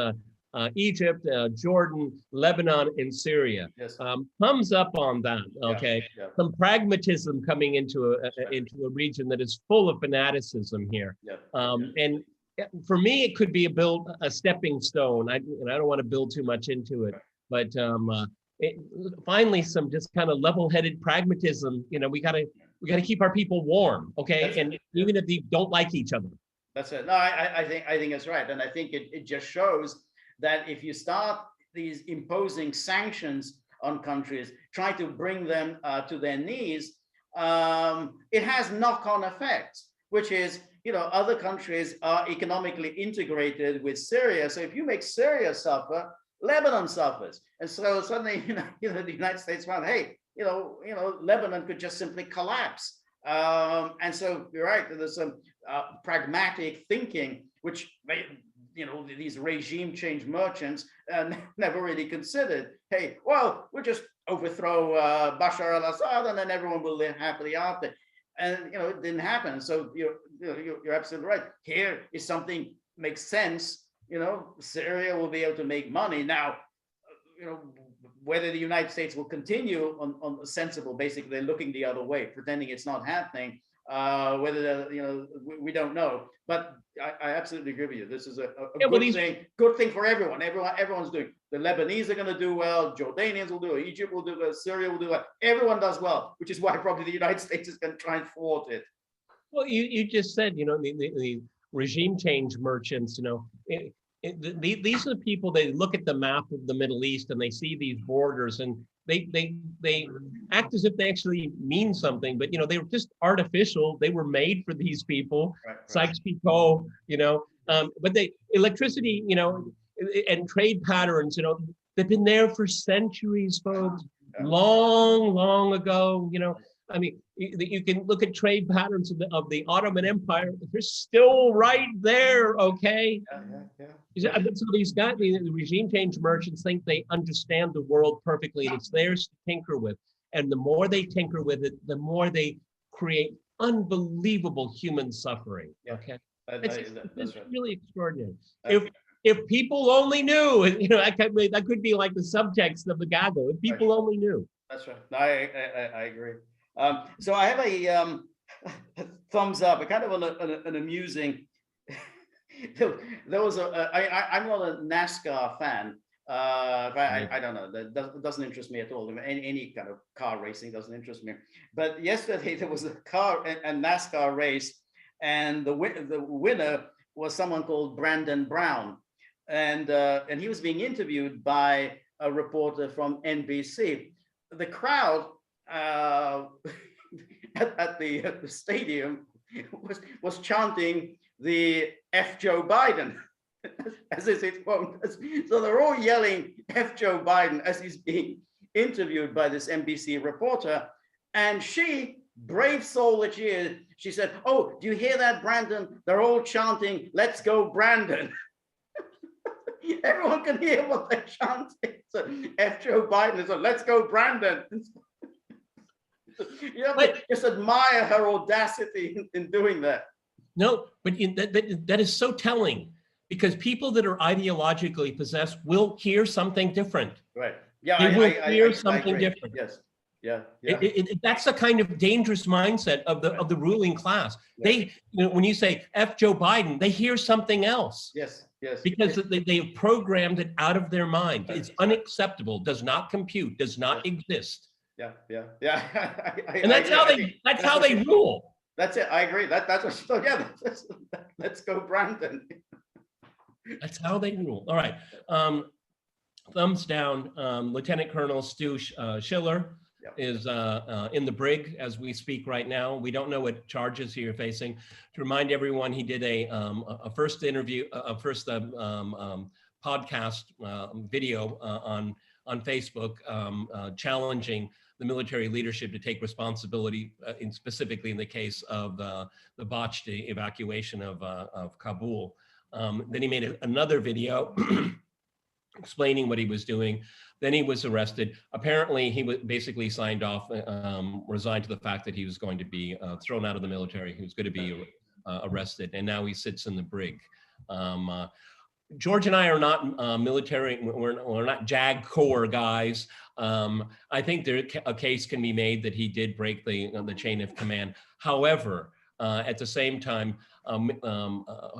Egypt, Jordan, Lebanon, and Syria. Yes. Thumbs up on that. Okay, some pragmatism coming into a region that is full of fanaticism here. And for me, it could be a stepping stone. I don't want to build too much into it, but finally, some just kind of level-headed pragmatism. We gotta keep our people warm. Okay, and even if they don't like each other. That's it. No, I think that's right, and I think it just shows that if you start these imposing sanctions on countries, try to bring them to their knees, it has knock-on effects, which is, other countries are economically integrated with Syria. So if you make Syria suffer, Lebanon suffers. And so suddenly, the United States found, hey, Lebanon could just simply collapse. And so you're right, there's some pragmatic thinking, which these regime change merchants never really considered. Hey, well, we'll just overthrow Bashar al-Assad, and then everyone will live happily after. And it didn't happen. So you're absolutely right. Here is something makes sense. Syria will be able to make money now. Whether the United States will continue on a sensible, basically they're looking the other way, pretending it's not happening. Whether we don't know, but I absolutely agree with you. This is a good thing for everyone. Everyone's doing. The Lebanese are going to do well. Jordanians will do well. Egypt will do well. Syria will do well. Everyone does well, which is why probably the United States is going to try and thwart it. Well, you just said the regime change merchants. these are the people, they look at the map of the Middle East and they see these borders and they act as if they actually mean something, but they were just artificial. They were made for these people, Right, Sykes-Picot, but electricity, and trade patterns, they've been there for centuries, folks, Yeah. long, long ago, I mean, you can look at trade patterns of the Ottoman Empire. They're still right there, okay? Yeah. So these guys, the regime change merchants, think they understand the world perfectly, and it's theirs to tinker with. And the more they tinker with it, the more they create unbelievable human suffering. Yeah. Okay, That's it's right. really extraordinary. If people only knew, that could be like the subtext of the Gago. If people only knew. That's right. No, I agree. So I have a thumbs up, a kind of an amusing. There was I'm not a NASCAR fan. I don't know. That doesn't interest me at all. Any kind of car racing doesn't interest me. But yesterday there was a NASCAR race, and the winner was someone called Brandon Brown, and he was being interviewed by a reporter from NBC. The crowd at the stadium was chanting the F Joe Biden as is its quote. So they're all yelling F Joe Biden as he's being interviewed by this NBC reporter. And she, brave soul that she is, she said, "Oh, do you hear that, Brandon? They're all chanting, 'Let's go, Brandon.'" Everyone can hear what they're chanting. So F Joe Biden is a "Let's go, Brandon." You have to just admire her audacity in doing that. No, but that is so telling, because people that are ideologically possessed will hear something different. Right. Yeah. They will hear something different. Yes. Yeah. That's the kind of dangerous mindset of the ruling class. Yeah. They, when you say F Joe Biden, they hear something else. Yes. Because they've programmed it out of their mind. It's unacceptable, does not compute, does not exist. Yeah. And that's how they rule. That's it. I agree. That's what. So yeah. Let's go, Brandon. That's how they rule. All right. Thumbs down. Lieutenant Colonel Stu Schiller is in the brig as we speak right now. We don't know what charges he is facing. To remind everyone, he did a first interview, first podcast video on Facebook, challenging the military leadership to take responsibility, specifically in the case of the botched evacuation of Kabul. Then he made another video explaining what he was doing. Then he was arrested. Apparently, he basically signed off, resigned to the fact that he was going to be thrown out of the military. He was going to be arrested, and now he sits in the brig. George and I are not military. We're not JAG Corps guys. I think a case can be made that he did break the chain of command. However, at the same time,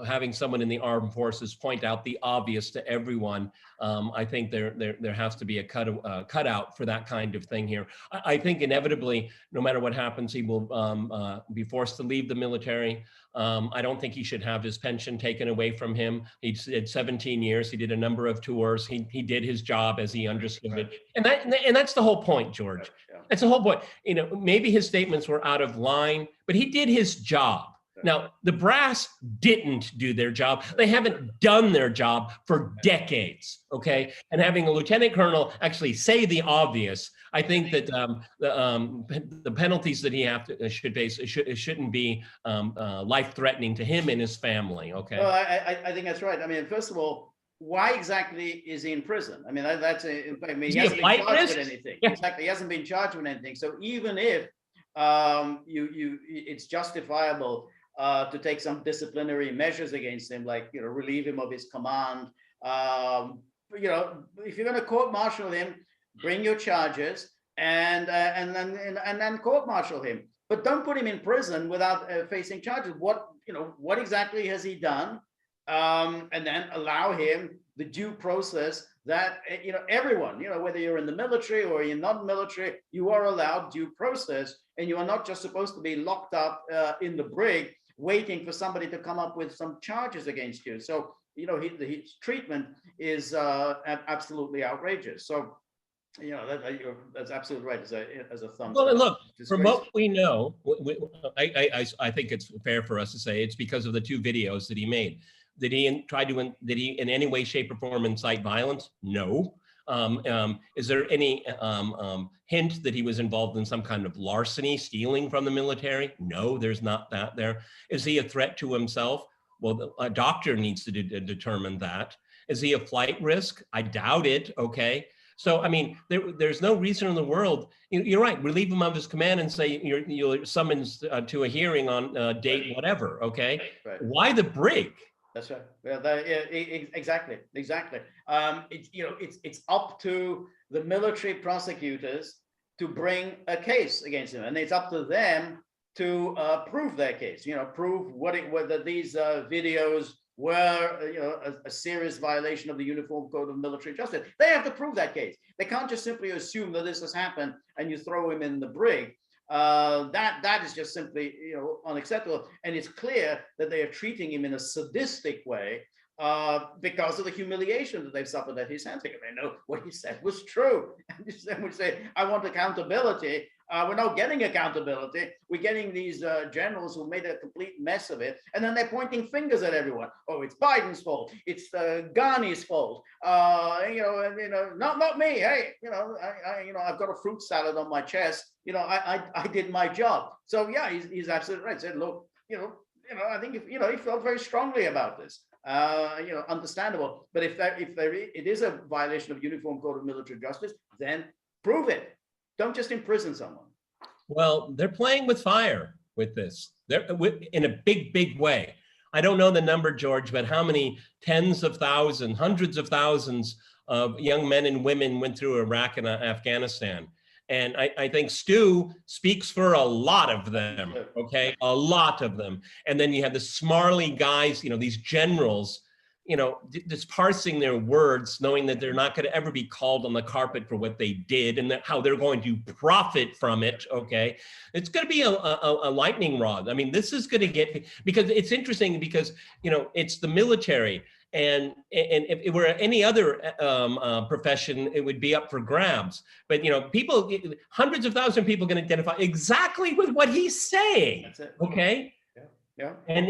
having someone in the armed forces point out the obvious to everyone, I think there has to be a cutout for that kind of thing here. I think inevitably, no matter what happens, he will be forced to leave the military. I don't think he should have his pension taken away from him. He did 17 years. He did a number of tours. He did his job as he understood it, and that's the whole point, George. That's the whole point. Maybe his statements were out of line, but he did his job. Now, the brass didn't do their job. They haven't done their job for decades, okay? And having a lieutenant colonel actually say the obvious, I think that the penalties that he should face shouldn't be life-threatening to him and his family, okay? Well, I think that's right. I mean, first of all, why exactly is he in prison? I mean, he hasn't been charged with anything. Yeah. Exactly, he hasn't been charged with anything. So even if it's justifiable to take some disciplinary measures against him, like relieve him of his command. If you're going to court-martial him, bring your charges and then court-martial him. But don't put him in prison without facing charges. What exactly has he done? And then allow him the due process that everyone, whether you're in the military or you're not military, you are allowed due process, and you are not just supposed to be locked up in the brig waiting for somebody to come up with some charges against you. So his treatment is absolutely outrageous. So, that's absolutely right. As a thumbs Well, and down. look, from what we know, I think it's fair for us to say it's because of the two videos that he made. Did he in any way, shape, or form incite violence? No. Is there any hint that he was involved in some kind of larceny, stealing from the military? No, there's not that there. Is he a threat to himself? Well, a doctor needs to determine that. Is he a flight risk? I doubt it, okay? So, I mean, there's no reason in the world. You're right, relieve him of his command and say you're summoned to a hearing on date whatever, okay? Right. Why the brig? That's right. Well, exactly. It's up to the military prosecutors to bring a case against him, and it's up to them to prove their case. Prove whether these videos were a serious violation of the Uniform Code of Military Justice. They have to prove that case. They can't just simply assume that this has happened and you throw him in the brig. That is just simply unacceptable, and it's clear that they are treating him in a sadistic way because of the humiliation that they've suffered at his hands. They know what he said was true, and then we say, "I want accountability." We're not getting accountability. We're getting these generals who made a complete mess of it, and then they're pointing fingers at everyone. Oh, it's Biden's fault. It's Ghani's fault. Not me. Hey, I've got a fruit salad on my chest. I did my job. So yeah, he's absolutely right. He said, look, I think he felt very strongly about this. Understandable. But if it is a violation of Uniform Code of Military Justice, then prove it. Don't just imprison someone. Well, they're playing with fire with this. They're in a big, big way. I don't know the number, George, but how many tens of thousands, hundreds of thousands of young men and women went through Iraq and Afghanistan? And I think Stu speaks for a lot of them, okay? A lot of them. And then you have the smarly guys, these generals, just parsing their words, knowing that they're not going to ever be called on the carpet for what they did and how they're going to profit from it, okay? It's going to be a lightning rod. I mean, this is going to get, because it's interesting because, it's the military. And if it were any other profession, it would be up for grabs. But, people, hundreds of thousands of people can identify exactly with what he's saying, That's it. okay? Yeah. And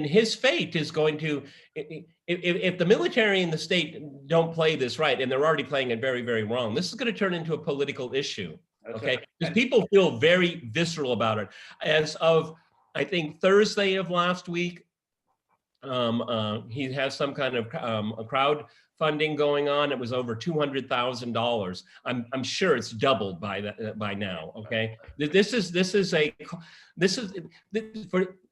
his fate is going to, if the military and the state don't play this right, and they're already playing it very, very wrong, this is going to turn into a political issue, okay? Because people feel very visceral about it. As of, I think, Thursday of last week, he has some kind of a crowdfunding going on. It was over $200,000. I'm sure it's doubled by now. Okay,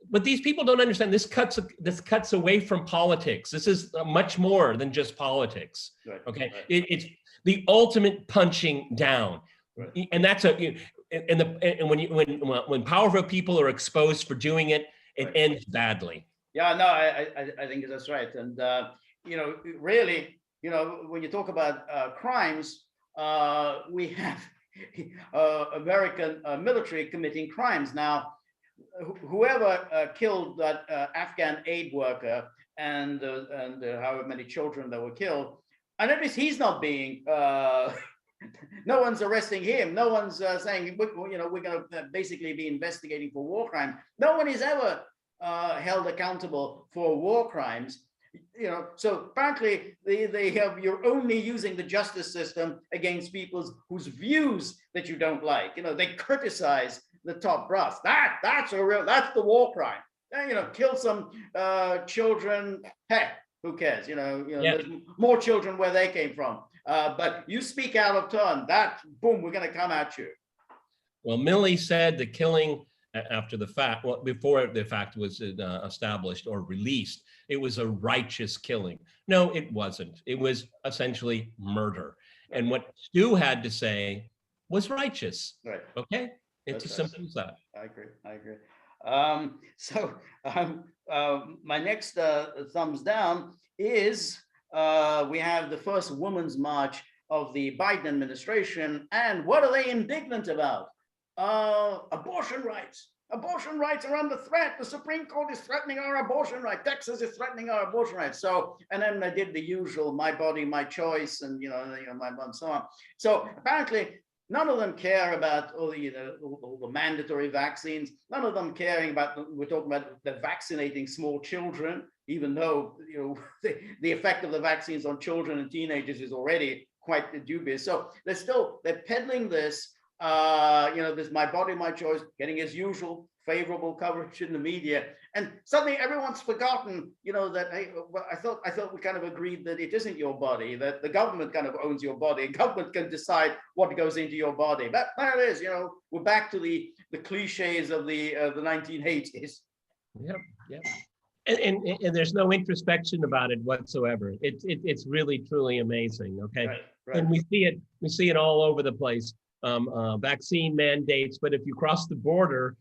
but these people don't understand. This cuts away from politics. This is much more than just politics. Okay, it's the ultimate punching down, and that's when powerful people are exposed for doing it, it ends badly. Yeah, no, I think that's right. And, really, when you talk about crimes, we have American military committing crimes. Now, whoever killed that Afghan aid worker and however many children that were killed, I notice he's not being, no one's arresting him. No one's saying, we're going to basically be investigating for war crime. No one is ever held accountable for war crimes, so apparently you're only using the justice system against people whose views that you don't like. They criticize the top brass. That's the war crime. Kill some children. Heck, who cares? There's more children where they came from. But you speak out of turn, boom, we're going to come at you. Well, Milley said the killing after the fact, before the fact was established or released, it was a righteous killing. No, it wasn't. It was essentially murder. And what Stu had to say was righteous. Right. Okay? It's as simple as that. I agree. My next thumbs down is we have the first Women's March of the Biden administration. And what are they indignant about? Abortion rights. Abortion rights are under threat. The Supreme Court is threatening our abortion right. Texas is threatening our abortion rights. So, and then they did the usual, my body, my choice, and my and so on. So apparently, none of them care about all the mandatory vaccines. None of them caring about. We're talking about the vaccinating small children, even though the effect of the vaccines on children and teenagers is already quite dubious. So they're peddling this. This my body, my choice, getting as usual favorable coverage in the media, and suddenly everyone's forgotten, that hey, well, I thought we kind of agreed that it isn't your body, that the government kind of owns your body, government can decide what goes into your body. But there it is, we're back to the cliches of the 1980s. Yep, yep. And there's no introspection about it whatsoever. It's really truly amazing. Okay, right. And we see it all over the place. Vaccine mandates, but if you cross the border,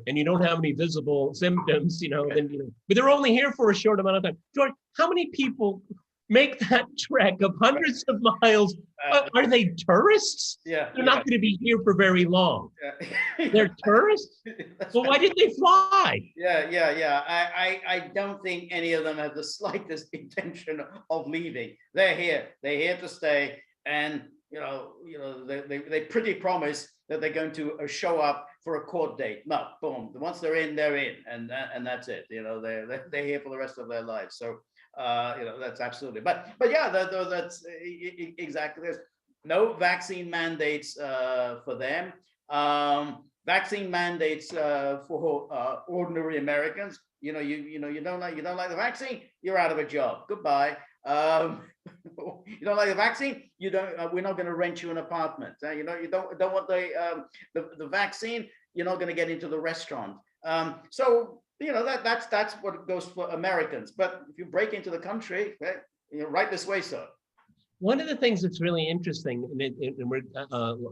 and you don't have any visible symptoms, then but they're only here for a short amount of time. George, how many people make that trek of hundreds of miles? Are they tourists? Yeah, they're not going to be here for very long. Yeah. They're tourists. Well, why did they fly? Yeah. I don't think any of them have the slightest intention of leaving. They're here to stay, and they pretty promise that they're going to show up for a court date. No, boom. Once they're in, and that's it. They're here for the rest of their lives. So that's absolutely. But yeah, that's exactly this. No vaccine mandates for them. Vaccine mandates for ordinary Americans. You don't like the vaccine, you're out of a job. Goodbye. You don't like the vaccine, we're not going to rent you an apartment. You don't want the vaccine, you're not going to get into the restaurant. So that's what goes for Americans. But if you break into the country, right this way, sir. One of the things that's really interesting, and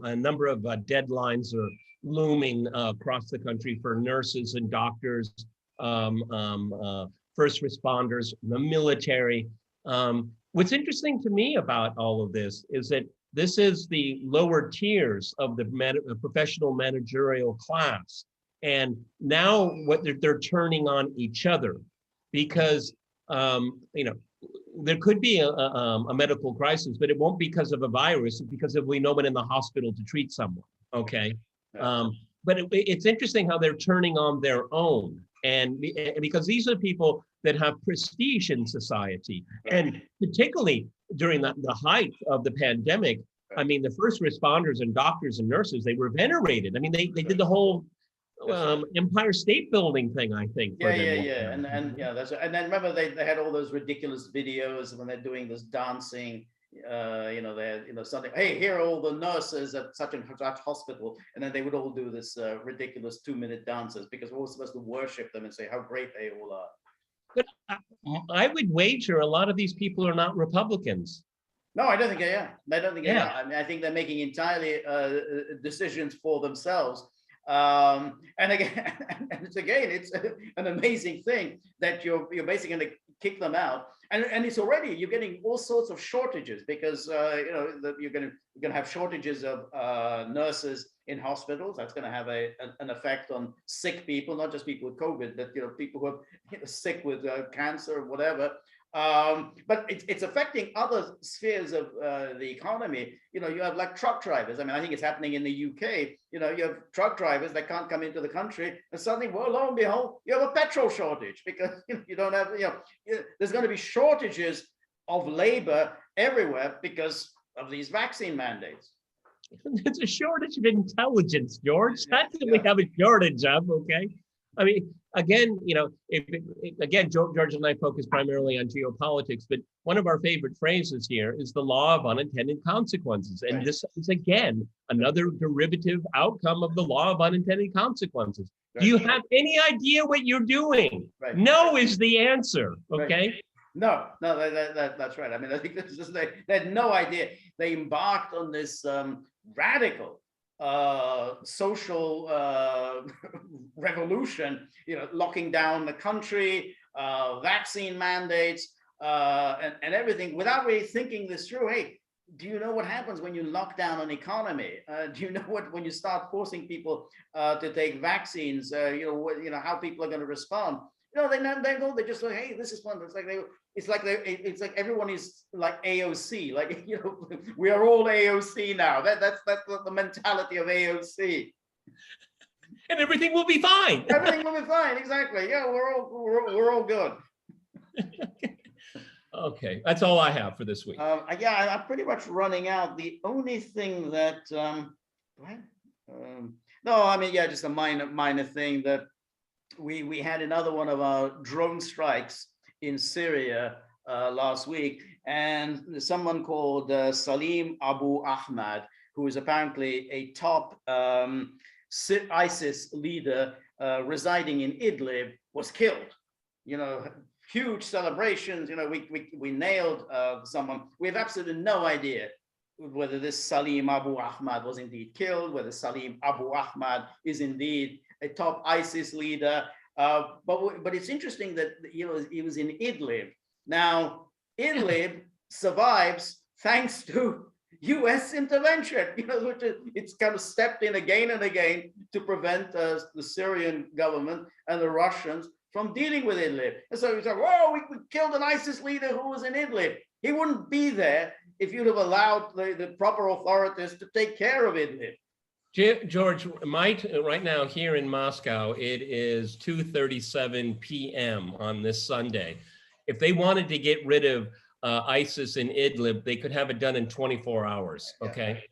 a number of deadlines are looming across the country for nurses and doctors, first responders, the military. What's interesting to me about all of this is that this is the lower tiers of the professional managerial class. And now what they're turning on each other, because there could be a medical crisis, but it won't be because of a virus, it's because we no one in the hospital to treat someone. Okay. But it's interesting how they're turning on their own. And because these are people that have prestige in society. And particularly during the height of the pandemic, I mean, the first responders and doctors and nurses, they were venerated. I mean, they did the whole Empire State Building thing, I think. Yeah. That's and then remember they had all those ridiculous videos when they're doing this dancing. Something. Hey, here are all the nurses at such and such hospital, and then they would all do this ridiculous 2-minute dances because we're all supposed to worship them and say how great they all are. But I would wager a lot of these people are not Republicans. No, I don't think they are. I don't think they are. I mean, I think they're making entirely decisions for themselves. And it's an amazing thing that you're basically going to kick them out, and it's already you're getting all sorts of shortages because you're going to have shortages of nurses in hospitals. That's going to have an effect on sick people, not just people with COVID, but people who are sick with cancer or whatever. But it's affecting other spheres of the economy. You have like truck drivers. I mean, I think it's happening in the UK. You have truck drivers that can't come into the country, and suddenly, well, lo and behold, you have a petrol shortage because you don't have. There's going to be shortages of labor everywhere because of these vaccine mandates. There's a shortage of intelligence, George. That's what we have a shortage of. Okay. I mean, again, George and I focus primarily on geopolitics, but one of our favorite phrases here is the law of unintended consequences. And this is, again, another derivative outcome of the law of unintended consequences. Right. Do you have any idea what you're doing? Right. No is the answer, okay? Right. No, that's right. I mean, I think this is, they had no idea. They embarked on this radical social revolution, locking down the country, vaccine mandates, and everything without really thinking this through. Hey, do you know what happens when you lock down an economy? Do you know what when you start forcing people to take vaccines? How people are going to respond. They just like, hey, this is fun. It's like everyone is like AOC. Like we are all AOC now. That's the mentality of AOC. And everything will be fine. Everything will be fine. Exactly. Yeah, we're all good. Okay, that's all I have for this week. I'm pretty much running out. The only thing that just a minor thing that we had another one of our drone strikes in Syria last week, and someone called Salim Abu Ahmad, who is apparently a top ISIS leader residing in Idlib, was killed. Huge celebrations. We nailed someone. We have absolutely no idea whether this Salim Abu Ahmad was indeed killed, whether Salim Abu Ahmad is indeed a top ISIS leader. But it's interesting that he was in Idlib. Now, Idlib survives thanks to U.S. intervention. Which it's kind of stepped in again and again to prevent the Syrian government and the Russians from dealing with Idlib. And so he's like, whoa, we killed an ISIS leader who was in Idlib. He wouldn't be there if you'd have allowed the proper authorities to take care of Idlib. George, right now here in Moscow, it is 2:37 p.m. on this Sunday. If they wanted to get rid of ISIS in Idlib, they could have it done in 24 hours, okay?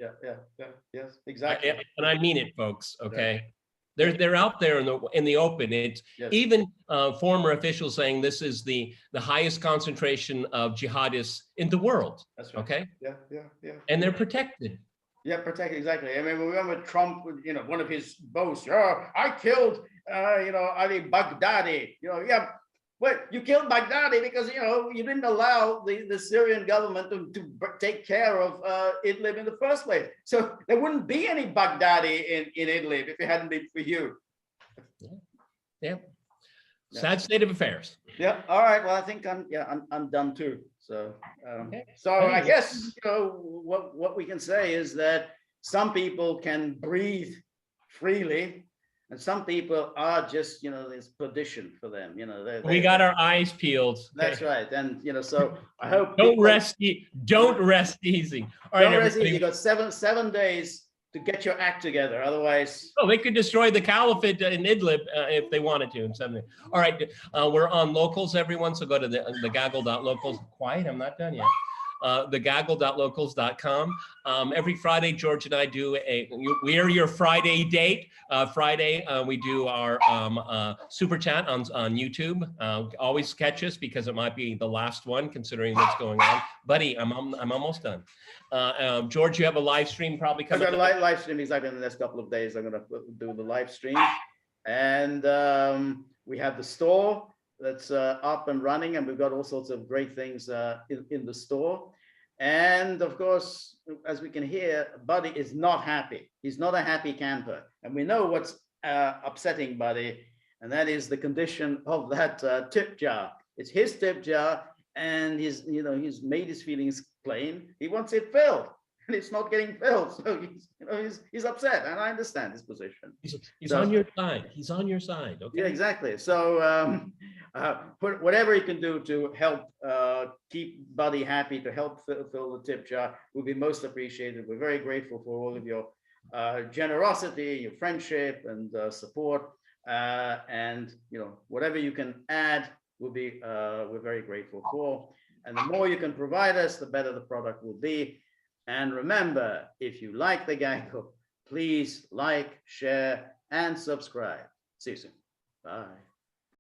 Yes, exactly. And I mean it, folks, okay? Yeah. They're out there in the open. It's even former officials saying this is the highest concentration of jihadists in the world. That's right. Okay. Yeah. And they're protected. Yeah, protected, exactly. I mean, remember Trump, one of his boasts. Oh, I killed, Ali Baghdadi. Well, you killed Baghdadi because you didn't allow the Syrian government to take care of Idlib in the first place. So there wouldn't be any Baghdadi in Idlib if it hadn't been for you. Yeah. Sad state of affairs. Yeah. All right. Well, I think I'm done too. So I guess what we can say is that some people can breathe freely. And some people are just, there's perdition for them. We got our eyes peeled. That's right. And, so I hope. Don't rest easy. All right, don't rest easy. You got seven days to get your act together. Otherwise. Oh, they could destroy the caliphate in Idlib if they wanted to in 7 days. All right. We're on Locals, everyone. So go to the gaggle.locals. Quiet, I'm not done yet. thegaggle.locals.com. Every Friday, George and I do we're your Friday date. Friday, we do our super chat on YouTube. Always catch us because it might be the last one considering what's going on. Buddy, I'm almost done. George, you have a live stream probably coming. I've got a live stream exactly in the next couple of days. I'm going to do the live stream. And we have the store that's up and running, and we've got all sorts of great things in the store. And of course, as we can hear, Buddy is not happy. He's not a happy camper, and we know what's upsetting Buddy, and that is the condition of that tip jar. It's his tip jar, and he's made his feelings plain. He wants it filled, and it's not getting filled. So he's upset, and I understand his position. He's on your side. He's on your side. Okay. Yeah, exactly. So put whatever he can do to help keep Buddy happy, to help fill the tip jar, would be most appreciated. We're very grateful for all of your generosity, your friendship, and support. And whatever you can add will be we're very grateful for. And the more you can provide us, the better the product will be. And remember, if you like the Gaggle, please like, share, and subscribe. See you soon. Bye.